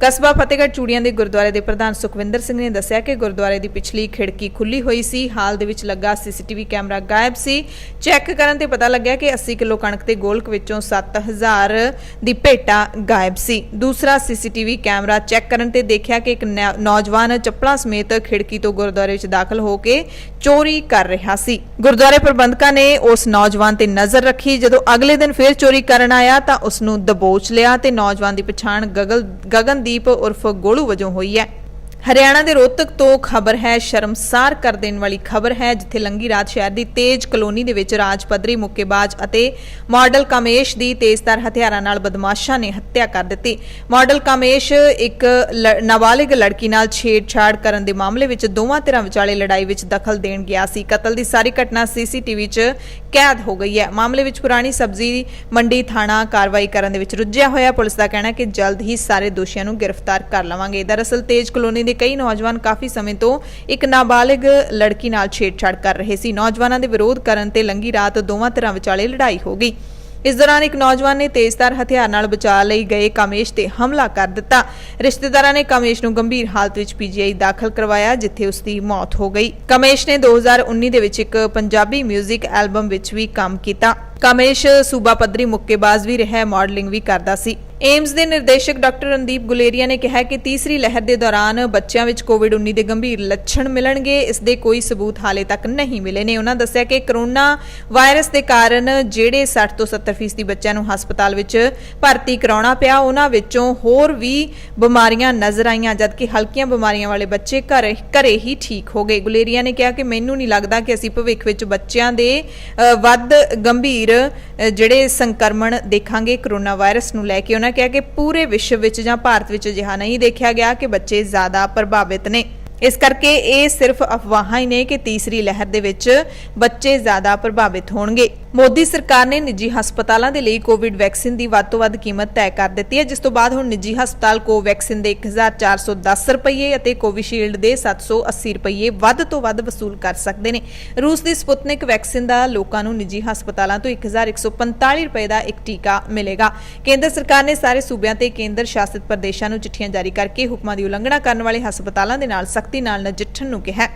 ਕਸਬਾ ਫਤਿਹਗੜ੍ਹ ਚੂੜੀਆਂ ਦੇ ਗੁਰਦੁਆਰੇ ਦੇ ਪ੍ਰਧਾਨ ਸੁਖਵਿੰਦਰ ਸਿੰਘ ਨੇ ਦੱਸਿਆ ਕਿ ਗੁਰਦੁਆਰੇ ਦੀ ਪਿਛਲੀ ਖਿੜਕੀ ਖੁੱਲੀ ਹੋਈ ਸੀ। ਹਾਲ ਦੇ ਵਿੱਚ ਲੱਗਾ ਸੀਸੀਟੀਵੀ ਕੈਮਰਾ ਗਾਇਬ ਸੀ। ਚੈੱਕ ਕਰਨ ਤੇ ਪਤਾ ਲੱਗਿਆ ਕਿ 80 ਕਿਲੋ ਕਣਕ ਤੇ ਗੋਲਕ ਵਿੱਚੋਂ 7000 ਦੀ ਭੇਟਾ ਗਾਇਬ ਸੀ। ਦੂਸਰਾ ਸੀਸੀਟੀਵੀ ਕੈਮਰਾ ਚੈੱਕ ਕਰਨ ਤੇ ਦੇਖਿਆ ਕਿ ਇੱਕ ਨੌਜਵਾਨ ਚੱਪਲਾਂ ਸਮੇਤ ਖਿੜਕੀ ਤੋਂ ਗੁਰਦੁਆਰੇ ਵਿੱਚ ਦਾਖਲ ਹੋ ਕੇ ਚੋਰੀ ਕਰ ਰਿਹਾ ਸੀ। ਗੁਰਦੁਆਰੇ ਪ੍ਰਬੰਧਕਾਂ ਨੇ ਉਸ ਨੌਜਵਾਨ ਤੇ ਨਜ਼ਰ ਰੱਖੀ। ਜਦੋਂ ਅਗਲੇ ਦਿਨ ਫਿਰ ਚੋਰੀ ਕਰਨ ਆਇਆ ਤਾਂ ਉਸ ਨੂੰ ਦਬੋਚ ਲਿਆ ਤੇ ਨੌਜਵਾਨ ਦੀ ਪਛਾਣ ਗਗਨਦੀਪ ਉਰਫ ਗੋਲੂ ਵਜੋਂ ਹੋਈ ਹੈ। ਹਰਿਆਣਾ ਦੇ ਰੋਹਤਕ ਤੋਂ ਖਬਰ ਹੈ, ਸ਼ਰਮਸਾਰ ਕਰ ਦੇਣ ਵਾਲੀ ਖਬਰ ਹੈ, ਜਿੱਥੇ ਲੰਗੀ ਰਾਤ ਸ਼ਹਿਰ ਦੀ ਤੇਜ ਕਲੋਨੀ ਦੇ ਵਿੱਚ ਰਾਜ ਪੱਧਰੀ ਮੁੱਕੇਬਾਜ਼ ਅਤੇ ਮਾਡਲ ਕਾਮੇਸ਼ ਦੀ ਤੇਜ਼ਧਾਰ ਹਥਿਆਰਾਂ ਨਾਲ ਬਦਮਾਸ਼ਾਂ ਨੇ ਹੱਤਿਆ ਕਰ ਦਿੱਤੀ। ਮਾਡਲ ਕਾਮੇਸ਼ ਇੱਕ ਨਾਬਾਲਿਗ ਲੜਕੀ ਨਾਲ ਛੇੜਛਾੜ ਕਰਨ ਦੇ ਮਾਮਲੇ ਵਿੱਚ ਦੋਵਾਂ ਧਿਰਾਂ ਵਿਚਾਲੇ ਲੜਾਈ ਵਿੱਚ ਦਖਲ ਦੇਣ ਗਿਆ ਸੀ। ਕਤਲ ਦੀ ਸਾਰੀ ਘਟਨਾ ਸੀਸੀਟੀਵੀ 'ਚ ਕੈਦ ਹੋ ਗਈ ਹੈ। ਮਾਮਲੇ ਵਿੱਚ ਪੁਰਾਣੀ ਸਬਜ਼ੀ ਮੰਡੀ ਥਾਣਾ ਕਾਰਵਾਈ ਕਰਨ ਦੇ ਵਿੱਚ ਰੁੱਝਿਆ ਹੋਇਆ। ਪੁਲਿਸ ਦਾ ਕਹਿਣਾ ਹੈ ਕਿ ਜਲਦ ਹੀ ਸਾਰੇ ਦੋਸ਼ੀਆਂ ਨੂੰ ਗ੍ਰਿਫਤਾਰ ਕਰ ਲਵਾਂਗੇ। ਦਰਅਸਲ ਤੇਜ ਕਲੋਨੀ ਕਈ ਨੌਜਵਾਨ ਕਾਫੀ ਸਮੇਂ ਤੋਂ ਇੱਕ ਨਾਬਾਲਿਗ ਲੜਕੀ ਨਾਲ ਛੇੜਛਾੜ ਕਰ ਰਹੇ ਸੀ। ਨੌਜਵਾਨਾਂ ਦੇ ਵਿਰੋਧ ਕਰਨ ਤੇ ਲੰਗੀ ਰਾਤ ਦੋਵਾਂ ਧਿਰਾਂ ਵਿਚਾਲੇ ਲੜਾਈ ਹੋ ਗਈ। ਇਸ ਦੌਰਾਨ ਇੱਕ ਨੌਜਵਾਨ ਨੇ ਤੇਜ਼ਧਾਰ ਹਥਿਆਰ ਨਾਲ ਬਚਾ ਲਈ ਗਏ ਕਾਮੇਸ਼ ਤੇ ਹਮਲਾ ਕਰ ਦਿੱਤਾ। ਰਿਸ਼ਤੇਦਾਰਾਂ ਨੇ ਕਾਮੇਸ਼ ਨੂੰ ਗੰਭੀਰ ਹਾਲਤ ਵਿੱਚ ਪੀਜੀਆਈ ਦਾਖਲ ਕਰਵਾਇਆ, ਜਿੱਥੇ ਉਸ ਦੀ ਮੌਤ ਹੋ ਗਈ। ਕਾਮੇਸ਼ ਨੇ 2019 ਦੇ ਵਿੱਚ ਇੱਕ ਪੰਜਾਬੀ 뮤직 ਐਲਬਮ ਵਿੱਚ ਵੀ ਕੰਮ ਕੀਤਾ। ਕਾਮੇਸ਼ ਸੂਬਾ ਪੱਧਰੀ ਮੁੱਕੇਬਾਜ਼ ਵੀ ਰਿਹਾ, ਮਾਡਲਿੰਗ ਵੀ ਕਰਦਾ ਸੀ। ਏਮਸ ਦੇ ਨਿਰਦੇਸ਼ਕ ਡਾਕਟਰ ਰਣਦੀਪ ਗੁਲੇਰੀਆ ਨੇ ਕਿਹਾ ਕਿ ਤੀਸਰੀ ਲਹਿਰ ਦੇ ਦੌਰਾਨ ਬੱਚਿਆਂ ਵਿੱਚ ਕੋਵਿਡ-19 ਦੇ ਗੰਭੀਰ ਲੱਛਣ ਮਿਲਣਗੇ। ਇਸ ਦੇ ਕੋਈ ਸਬੂਤ ਹਾਲੇ ਤੱਕ ਨਹੀਂ ਮਿਲੇ ਨੇ। ਉਹਨਾਂ ਦੱਸਿਆ ਕਿ ਕਰੋਨਾ ਵਾਇਰਸ ਦੇ ਕਾਰਨ ਜਿਹੜੇ 60 ਤੋਂ 70% ਬੱਚਿਆਂ ਨੂੰ ਹਸਪਤਾਲ ਵਿੱਚ ਭਰਤੀ ਕਰਾਉਣਾ ਪਿਆ, ਉਹਨਾਂ ਵਿੱਚੋਂ ਹੋਰ ਵੀ ਬਿਮਾਰੀਆਂ ਨਜ਼ਰ ਆਈਆਂ, ਜਦਕਿ ਹਲਕੀਆਂ ਬਿਮਾਰੀਆਂ ਵਾਲੇ ਬੱਚੇ ਘਰੇ ਹੀ ਠੀਕ ਹੋ ਗਏ। ਗੁਲੇਰੀਆ ਨੇ ਕਿਹਾ ਕਿ ਮੈਨੂੰ ਨਹੀਂ ਲੱਗਦਾ ਕਿ ਅਸੀਂ ਭਵਿੱਖ ਵਿੱਚ ਬੱਚਿਆਂ ਦੇ ਵੱਧ ਗੰਭੀਰ ਜਿਹੜੇ ਸੰਕਰਮਣ ਦੇਖਾਂਗੇ ਕਰੋਨਾ ਵਾਇਰਸ ਨੂੰ ਲੈ ਕੇ। ਉਹਨਾਂ ਕਿਹਾ ਕਿ ਪੂਰੇ ਵਿਸ਼ਵ ਵਿੱਚ ਜਾਂ ਭਾਰਤ ਵਿੱਚ ਅਜਿਹਾ ਨਹੀਂ ਦੇਖਿਆ ਗਿਆ ਕਿ ਬੱਚੇ ਜ਼ਿਆਦਾ ਪ੍ਰਭਾਵਿਤ ਨੇ। ਇਸ ਕਰਕੇ ਇਹ ਸਿਰਫ ਅਫਵਾਹਾਂ ਹੀ ਨੇ ਕਿ ਤੀਸਰੀ ਲਹਿਰ ਦੇ ਵਿੱਚ ਬੱਚੇ ਜ਼ਿਆਦਾ ਪ੍ਰਭਾਵਿਤ ਹੋਣਗੇ। ਮੋਦੀ ਸਰਕਾਰ ਨੇ ਨਿੱਜੀ ਹਸਪਤਾਲਾਂ ਦੇ ਲਈ ਕੋਵਿਡ ਵੈਕਸੀਨ ਦੀ ਵੱਧ ਤੋਂ ਵੱਧ ਕੀਮਤ ਤੈਅ ਕਰ ਦਿੱਤੀ ਹੈ, ਜਿਸ ਤੋਂ ਬਾਅਦ ਹੁਣ ਨਿੱਜੀ ਹਸਪਤਾਲ ਕੋਵੈਕਸਿਨ ਦੇ 1410 ਰੁਪਏ ਅਤੇ ਕੋਵਿਸ਼ੀਲਡ ਦੇ 780 ਰੁਪਏ ਵੱਧ ਤੋਂ ਵੱਧ ਵਸੂਲ ਕਰ ਸਕਦੇ ਨੇ। ਰੂਸ ਦੀ ਸਪੁਤਨਿਕ ਵੈਕਸੀਨ ਦਾ ਲੋਕਾਂ ਨੂੰ ਨਿੱਜੀ ਹਸਪਤਾਲਾਂ ਤੋਂ 1145 ਰੁਪਏ ਦਾ ਇੱਕ ਟੀਕਾ ਮਿਲੇਗਾ। ਕੇਂਦਰ ਸਰਕਾਰ ਨੇ ਸਾਰੇ ਸੂਬਿਆਂ ਤੇ ਕੇਂਦਰ ਸ਼ਾਸਿਤ ਪ੍ਰਦੇਸ਼ਾਂ ਨੂੰ ਚਿੱਠੀਆਂ ਜਾਰੀ ਕਰਕੇ ਹੁਕਮਾਂ ਦੀ ਉਲੰਘਣਾ ਕਰਨ ਵਾਲੇ ਹਸਪਤਾਲਾਂ ਦੇ ਨਾਲ ਸਖਤੀ ਨਾਲ ਨਜਿੱਠਣ ਨੂੰ ਕਿਹਾ।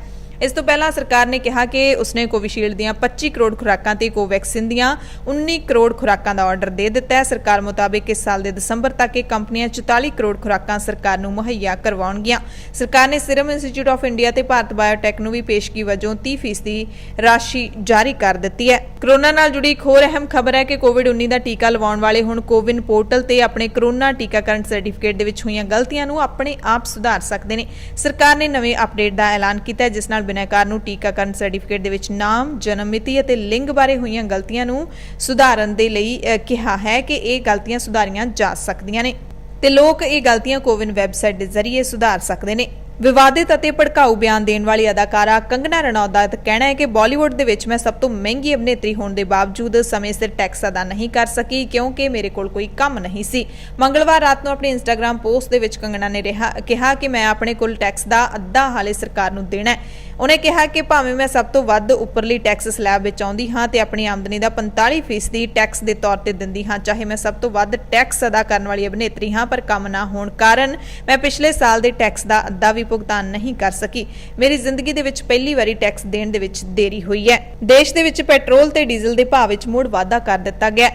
ਇਸ ਤੋਂ ਪਹਿਲਾਂ ਸਰਕਾਰ ਨੇ ਕਿਹਾ ਕਿ ਉਸਨੇ ਕੋਵਿਸ਼ੀਲਡ ਦੀਆਂ 25 ਕਰੋੜ ਖੁਰਾਕਾਂ ਤੇ ਕੋਵੈਕਸਿਨ ਦੀਆਂ 19 ਕਰੋੜ ਖੁਰਾਕਾਂ ਦਾ ਆਰਡਰ ਦੇ ਦਿੱਤਾ ਹੈ। ਸਰਕਾਰ ਮੁਤਾਬਿਕ ਇਸ ਸਾਲ ਦੇ ਦਸੰਬਰ ਤੱਕ ਇਹ ਕੰਪਨੀਆਂ 44 ਕਰੋੜ ਖੁਰਾਕਾਂ ਸਰਕਾਰ ਨੂੰ ਮੁਹੱਈਆ ਕਰਵਾਉਣਗੀਆਂ। ਸਰਕਾਰ ਨੇ ਸੀਰਮ ਇੰਸਟੀਚਿਊਟ ਆਫ ਇੰਡੀਆ ਤੇ ਭਾਰਤ ਬਾਇਓਟੈਕ ਨੂੰ ਵੀ ਪੇਸ਼ਗੀ ਵਜੋਂ 30% ਰਾਸ਼ੀ ਜਾਰੀ ਕਰ ਦਿੱਤੀ ਹੈ। ਕਰੋਨਾ ਨਾਲ ਜੁੜੀ ਇੱਕ ਹੋਰ ਅਹਿਮ ਖਬਰ ਹੈ ਕਿ ਕੋਵਿਡ-19 ਦਾ ਟੀਕਾ ਲਵਾਉਣ ਵਾਲੇ ਹੁਣ ਕੋਵਿਨ ਪੋਰਟਲ ਤੇ ਆਪਣੇ ਕਰੋਨਾ ਟੀਕਾਕਰਨ ਸਰਟੀਫਿਕੇਟ ਦੇ ਵਿੱਚ ਹੋਈਆਂ ਗਲਤੀਆਂ ਨੂੰ ਆਪਣੇ ਆਪ ਸੁਧਾਰ ਸਕਦੇ ਨੇ। ਸਰਕਾਰ ਨੇ ਨਵੇਂ ਅਪਡੇਟ ਦਾ ਐਲਾਨ ਕੀਤਾ ਹੈ, ਜਿਸ ਨਾਲ ਬਿਨੈਕਾਰ ਨੂੰ ਟੀਕਾਕਰਨ ਸਰਟੀਫਿਕੇਟ ਦੇ ਵਿੱਚ ਨਾਮ, ਜਨਮ ਮਿਤੀ ਅਤੇ ਲਿੰਗ ਬਾਰੇ ਹੋਈਆਂ ਗਲਤੀਆਂ ਨੂੰ ਸੁਧਾਰਨ ਦੇ ਲਈ ਕਿਹਾ ਹੈ ਕਿ ਇਹ ਗਲਤੀਆਂ ਸੁਧਾਰੀਆਂ ਜਾ ਸਕਦੀਆਂ ਨੇ ਤੇ ਲੋਕ ਇਹ ਗਲਤੀਆਂ ਕੋਵਿਨ ਵੈਬਸਾਈਟ ਦੇ ਜ਼ਰੀਏ ਸੁਧਾਰ ਸਕਦੇ ਨੇ। ਵਿਵਾਦਿਤ ਅਤੇ ਭੜਕਾਊ ਬਿਆਨ ਦੇਣ ਵਾਲੀ ਅਦਾਕਾਰਾ ਕੰਗਨਾ ਰਣੌਤ ਦਾ ਕਹਿਣਾ ਹੈ ਕਿ ਬਾਲੀਵੁੱਡ ਦੇ ਵਿੱਚ ਮੈਂ ਸਭ ਤੋਂ ਮਹਿੰਗੀ ਅਭਿਨੇਤਰੀ ਹੋਣ ਦੇ ਬਾਵਜੂਦ ਸਮੇਂ ਸਿਰ ਟੈਕਸ ਅਦਾ ਨਹੀਂ ਕਰ ਸਕੀ ਕਿਉਂਕਿ ਮੇਰੇ ਕੋਲ ਕੋਈ ਕੰਮ ਨਹੀਂ ਸੀ। ਮੰਗਲਵਾਰ ਰਾਤ ਨੂੰ ਆਪਣੀ ਇੰਸਟਾਗ੍ਰam ਪੋਸਟ ਦੇ ਵਿੱਚ ਕੰਗਨਾ ਨੇ ਕਿਹਾ ਕਿ ਮੈਂ ਆਪਣੇ ਕੋਲ ਟੈਕਸ ਦਾ ਅੱਧਾ ਹਾਲੇ ਸਰਕਾਰ ਨੂੰ ਦੇਣਾ ਹੈ। ਉਹਨੇ ਕਿਹਾ ਕਿ ਭਾਵੇਂ ਮੈਂ ਸਭ ਤੋਂ ਵੱਧ ਉੱਪਰਲੀ ਟੈਕਸ ਸਲੈਬ ਵਿੱਚ ਆਉਂਦੀ ਹਾਂ ਤੇ ਆਪਣੀ ਆਮਦਨੀ ਦਾ 45% ਟੈਕਸ ਦੇ ਤੌਰ ਤੇ ਦਿੰਦੀ ਹਾਂ, ਚਾਹੇ ਮੈਂ ਸਭ ਤੋਂ ਵੱਧ ਟੈਕਸ ਅਦਾ ਕਰਨ ਵਾਲੀ ਅਭਿਨੇਤਰੀ ਹਾਂ, ਪਰ ਕੰਮ ਨਾ ਹੋਣ ਕਾਰਨ ਮੈਂ ਪਿਛਲੇ ਸਾਲ ਦੇ ਟੈਕਸ ਦਾ ਅੱਧਾ ਵੀ ਭੁਗਤਾਨ ਨਹੀਂ ਕਰ ਸਕੀ। ਮੇਰੀ ਜ਼ਿੰਦਗੀ ਦੇ ਵਿੱਚ ਪਹਿਲੀ ਵਾਰੀ ਟੈਕਸ ਦੇਣ ਦੇ ਵਿੱਚ ਦੇਰੀ ਹੋਈ ਹੈ। ਦੇਸ਼ ਦੇ ਵਿੱਚ ਪੈਟਰੋਲ ਤੇ ਡੀਜ਼ਲ ਦੇ ਭਾਅ ਵਿੱਚ ਮੁੜ ਵਾਧਾ ਕਰ ਦਿੱਤਾ ਗਿਆ।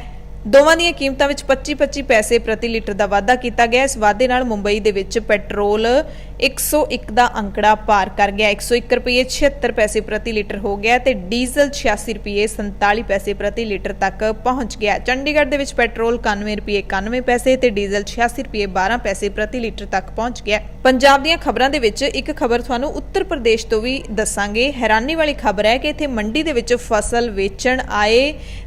ਦੋਵਾਂ ਦੀਆਂ ਕੀਮਤਾਂ ਵਿੱਚ 25-25 ਪੈਸੇ ਪ੍ਰਤੀ ਲੀਟਰ ਦਾ ਵਾਧਾ ਕੀਤਾ ਗਿਆ। ਇਸ ਵਾਧੇ ਨਾਲ ਮੁੰਬਈ ਦੇ ਵਿੱਚ ਪੈਟਰੋਲ 101 ਦਾ ਅੰਕੜਾ ਪਾਰ ਕਰ ਗਿਆ। 101 ਰੁਪਏ 76 ਪੈਸੇ ਪ੍ਰਤੀ ਲੀਟਰ ਹੋ ਗਿਆ ਤੇ ਡੀਜ਼ਲ 86 ਰੁਪਏ 47 ਪੈਸੇ ਪ੍ਰਤੀ ਲੀਟਰ ਤੱਕ ਪਹੁੰਚ ਗਿਆ। ਚੰਡੀਗੜ੍ਹ ਦੇ ਵਿੱਚ ਪੈਟਰੋਲ 91 ਰੁਪਏ 91 ਪੈਸੇ ਤੇ ਡੀਜ਼ਲ 86 ਰੁਪਏ 12 ਪੈਸੇ ਪ੍ਰਤੀ ਲੀਟਰ ਤੱਕ ਪਹੁੰਚ ਗਿਆ। ਪੰਜਾਬ ਦੀਆਂ ਖਬਰਾਂ ਦੇ ਵਿੱਚ ਇੱਕ ਖਬਰ ਤੁਹਾਨੂੰ ਉੱਤਰ ਪ੍ਰਦੇਸ਼ ਤੋਂ ਵੀ ਦੱਸਾਂਗੇ। ਹੈਰਾਨੀ ਵਾਲੀ ਖਬਰ ਹੈ ਕਿ ਇੱਥੇ ਮੰਡੀ ਦੇ ਵਿੱਚ ਫਸਲ ਵੇਚਣ ਆਏ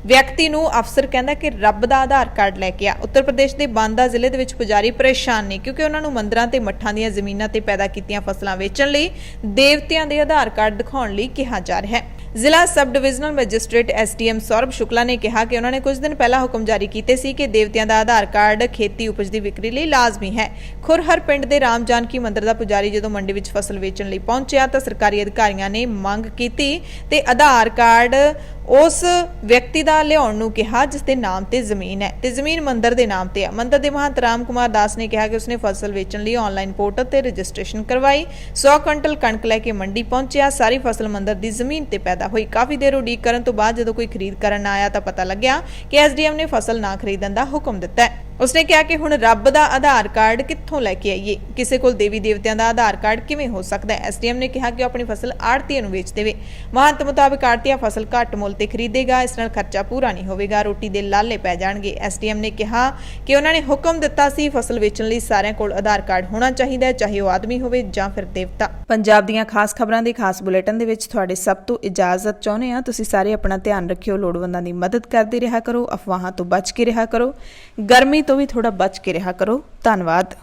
ਵਿਅਕਤੀ ਨੂੰ ਅਫਸਰ ਕਹਿੰਦਾ ਕਿ ਰੱਬ ਦਾ ਆਧਾਰ ਕਾਰਡ ਲੈ ਕੇ ਆ। ਉੱਤਰ ਪ੍ਰਦੇਸ਼ ਦੇ ਬਾਂਦਾ ਜ਼ਿਲ੍ਹੇ ਦੇ ਵਿੱਚ ਪੁਜਾਰੀ ਪਰੇਸ਼ਾਨ ਨੇ ਕਿਉਂਕਿ ਉਹਨਾਂ ਨੂੰ ਮੰਦਰਾਂ ਤੇ ਮੱਠਾਂ ਦੀਆਂ ਜ਼ਮੀਨਾਂ ਤੇ ਪੈਦਾ ਕੀਤੀਆਂ ਫਸਲਾਂ ਵੇਚਣ ਲਈ ਦੇਵਤਿਆਂ ਦੇ ਆਧਾਰ ਕਾਰਡ ਦਿਖਾਉਣ ਲਈ ਕਿਹਾ ਜਾ ਰਿਹਾ ਹੈ। ਜ਼ਿਲ੍ਹਾ sub divisional magistrate SDM Saurabh Shukla ਨੇ ਕਿਹਾ ਕਿ ਉਹਨਾਂ ਨੇ ਕੁਝ ਦਿਨ ਪਹਿਲਾਂ ਹੁਕਮ ਜਾਰੀ ਕੀਤੇ ਸੀ ਕਿ ਦੇਵਤਿਆਂ ਦਾ ਆਧਾਰ ਕਾਰਡ ਖੇਤੀ ਉਪਜ ਦੀ ਵਿਕਰੀ ਲਈ ਲਾਜ਼ਮੀ ਹੈ। ਖੁਰਹਰ ਪਿੰਡ ਦੇ ਰਾਮ ਜਾਨਕੀ ਮੰਦਿਰ ਦਾ ਪੁਜਾਰੀ ਜਦੋਂ ਮੰਡੀ ਵਿੱਚ ਫਸਲ ਵੇਚਣ ਲਈ ਪਹੁੰਚਿਆ ਤਾਂ ਸਰਕਾਰੀ ਅਧਿਕਾਰੀਆਂ ਨੇ ਮੰਗ ਕੀਤੀ ਤੇ ਆਧਾਰ ਕਾਰਡ ਉਸ ਵਿਅਕਤੀ ਦਾ ਲਿਆਉਣ ਨੂੰ ਕਿਹਾ ਜਿਸ ਦੇ ਨਾਮ ਤੇ ਜ਼ਮੀਨ ਹੈ ਤੇ ਜ਼ਮੀਨ ਮੰਦਿਰ ਦੇ ਨਾਮ ਤੇ ਹੈ। ਮੰਦਿਰ ਦੇ ਮਹੰਤ ਰਾਮ ਕੁਮਾਰ ਦਾਸ ਨੇ ਕਿਹਾ ਕਿ ਉਸਨੇ ਫਸਲ ਵੇਚਣ ਲਈ ਆਨਲਾਈਨ ਪੋਰਟਲ ਤੇ ਰਜਿਸਟ੍ਰੇਸ਼ਨ ਕਰਵਾਈ। 100 ਕੁਇੰਟਲ ਕਣਕ ਲੈ ਕੇ ਮੰਡੀ ਪਹੁੰਚਿਆ। ਸਾਰੀ ਫਸਲ ਮੰਦਿਰ ਦੀ ਜ਼ਮੀਨ ਤੇ ਪੈਦਾ ਹੋਈ। ਕਾਫੀ ਦੇਰ ਉਡੀਕ ਕਰਨ ਤੋਂ ਬਾਅਦ ਜਦੋਂ ਕੋਈ ਖਰੀਦ ਕਰਨ ਆਇਆ ਤਾਂ ਪਤਾ ਲੱਗਿਆ ਕਿ ਐਸਡੀਐਮ ਨੇ ਫਸਲ ਨਾ ਖਰੀਦਣ ਦਾ ਹੁਕਮ ਦਿੱਤਾ ਹੈ। ਉਸਨੇ ਕਿਹਾ ਕਿ ਹੁਣ ਰੱਬ ਦਾ ਆਧਾਰ ਕਾਰਡ ਕਿੱਥੋਂ ਲੈ ਕੇ ਆਈਏ, ਕਿਸੇ ਕੋਲ ਦੇਵੀ ਦੇਵਤਿਆਂ ਦਾ ਆਧਾਰ ਕਾਰਡ ਕਿਵੇਂ ਹੋ ਸਕਦਾ ਹੈ। ਐਸਡੀਐਮ ਨੇ ਕਿਹਾ ਕਿ ਉਹ ਆਪਣੀ ਫਸਲ ਆੜ੍ਹਤੀਏ ਨੂੰ ਵੇਚ ਦੇਵੇ। ਮਹੰਤ ਮੁਤਾਬਕ ਆੜ੍ਹਤੀਆ ਫਸਲ ਘੱਟ ਮੁੱਲ ਤੇ ਖਰੀਦੇਗਾ, ਇਸ ਨਾਲ ਖਰਚਾ ਪੂਰਾ ਨਹੀਂ ਹੋਵੇਗਾ, ਰੋਟੀ ਦੇ ਲਾਲੇ ਪੈ ਜਾਣਗੇ। ਐਸਡੀਐਮ ਨੇ ਕਿਹਾ ਕਿ ਉਹਨਾਂ ਨੇ ਹੁਕਮ ਦਿੱਤਾ ਸੀ ਫਸਲ ਵੇਚਣ ਲਈ ਸਾਰਿਆਂ ਕੋਲ ਆਧਾਰ ਕਾਰਡ ਹੋਣਾ ਚਾਹੀਦਾ ਹੈ, ਚਾਹੇ ਉਹ ਆਦਮੀ ਹੋਵੇ ਜਾਂ ਫਿਰ ਦੇਵਤਾ। ਪੰਜਾਬ ਦੀਆਂ ਖਾਸ ਖਬਰਾਂ ਦੇ ਖਾਸ ਬੁਲੇਟਿਨ ਦੇ ਵਿੱਚ ਤੁਹਾਡੇ ਸਭ ਤੋਂ ਇਜਾਜ਼ਤ ਚਾਹੁੰਦੇ ਹਾਂ। ਤੁਸੀਂ ਸਾਰੇ ਆਪਣਾ ਧਿਆਨ ਰੱਖਿਓ, ਲੋੜਵੰਦਾਂ ਦੀ ਮਦਦ ਕਰਦੇ ਰਿਹਾ ਕਰੋ, ਅਫਵਾਹਾਂ ਤੋਂ ਬਚ ਕੇ ਰਿਹਾ ਕਰੋ, ਗਰਮੀ ਤੋਂ ਵੀ ਥੋੜਾ ਬਚ ਕੇ ਰਿਹਾ ਕਰੋ। ਧੰਨਵਾਦ।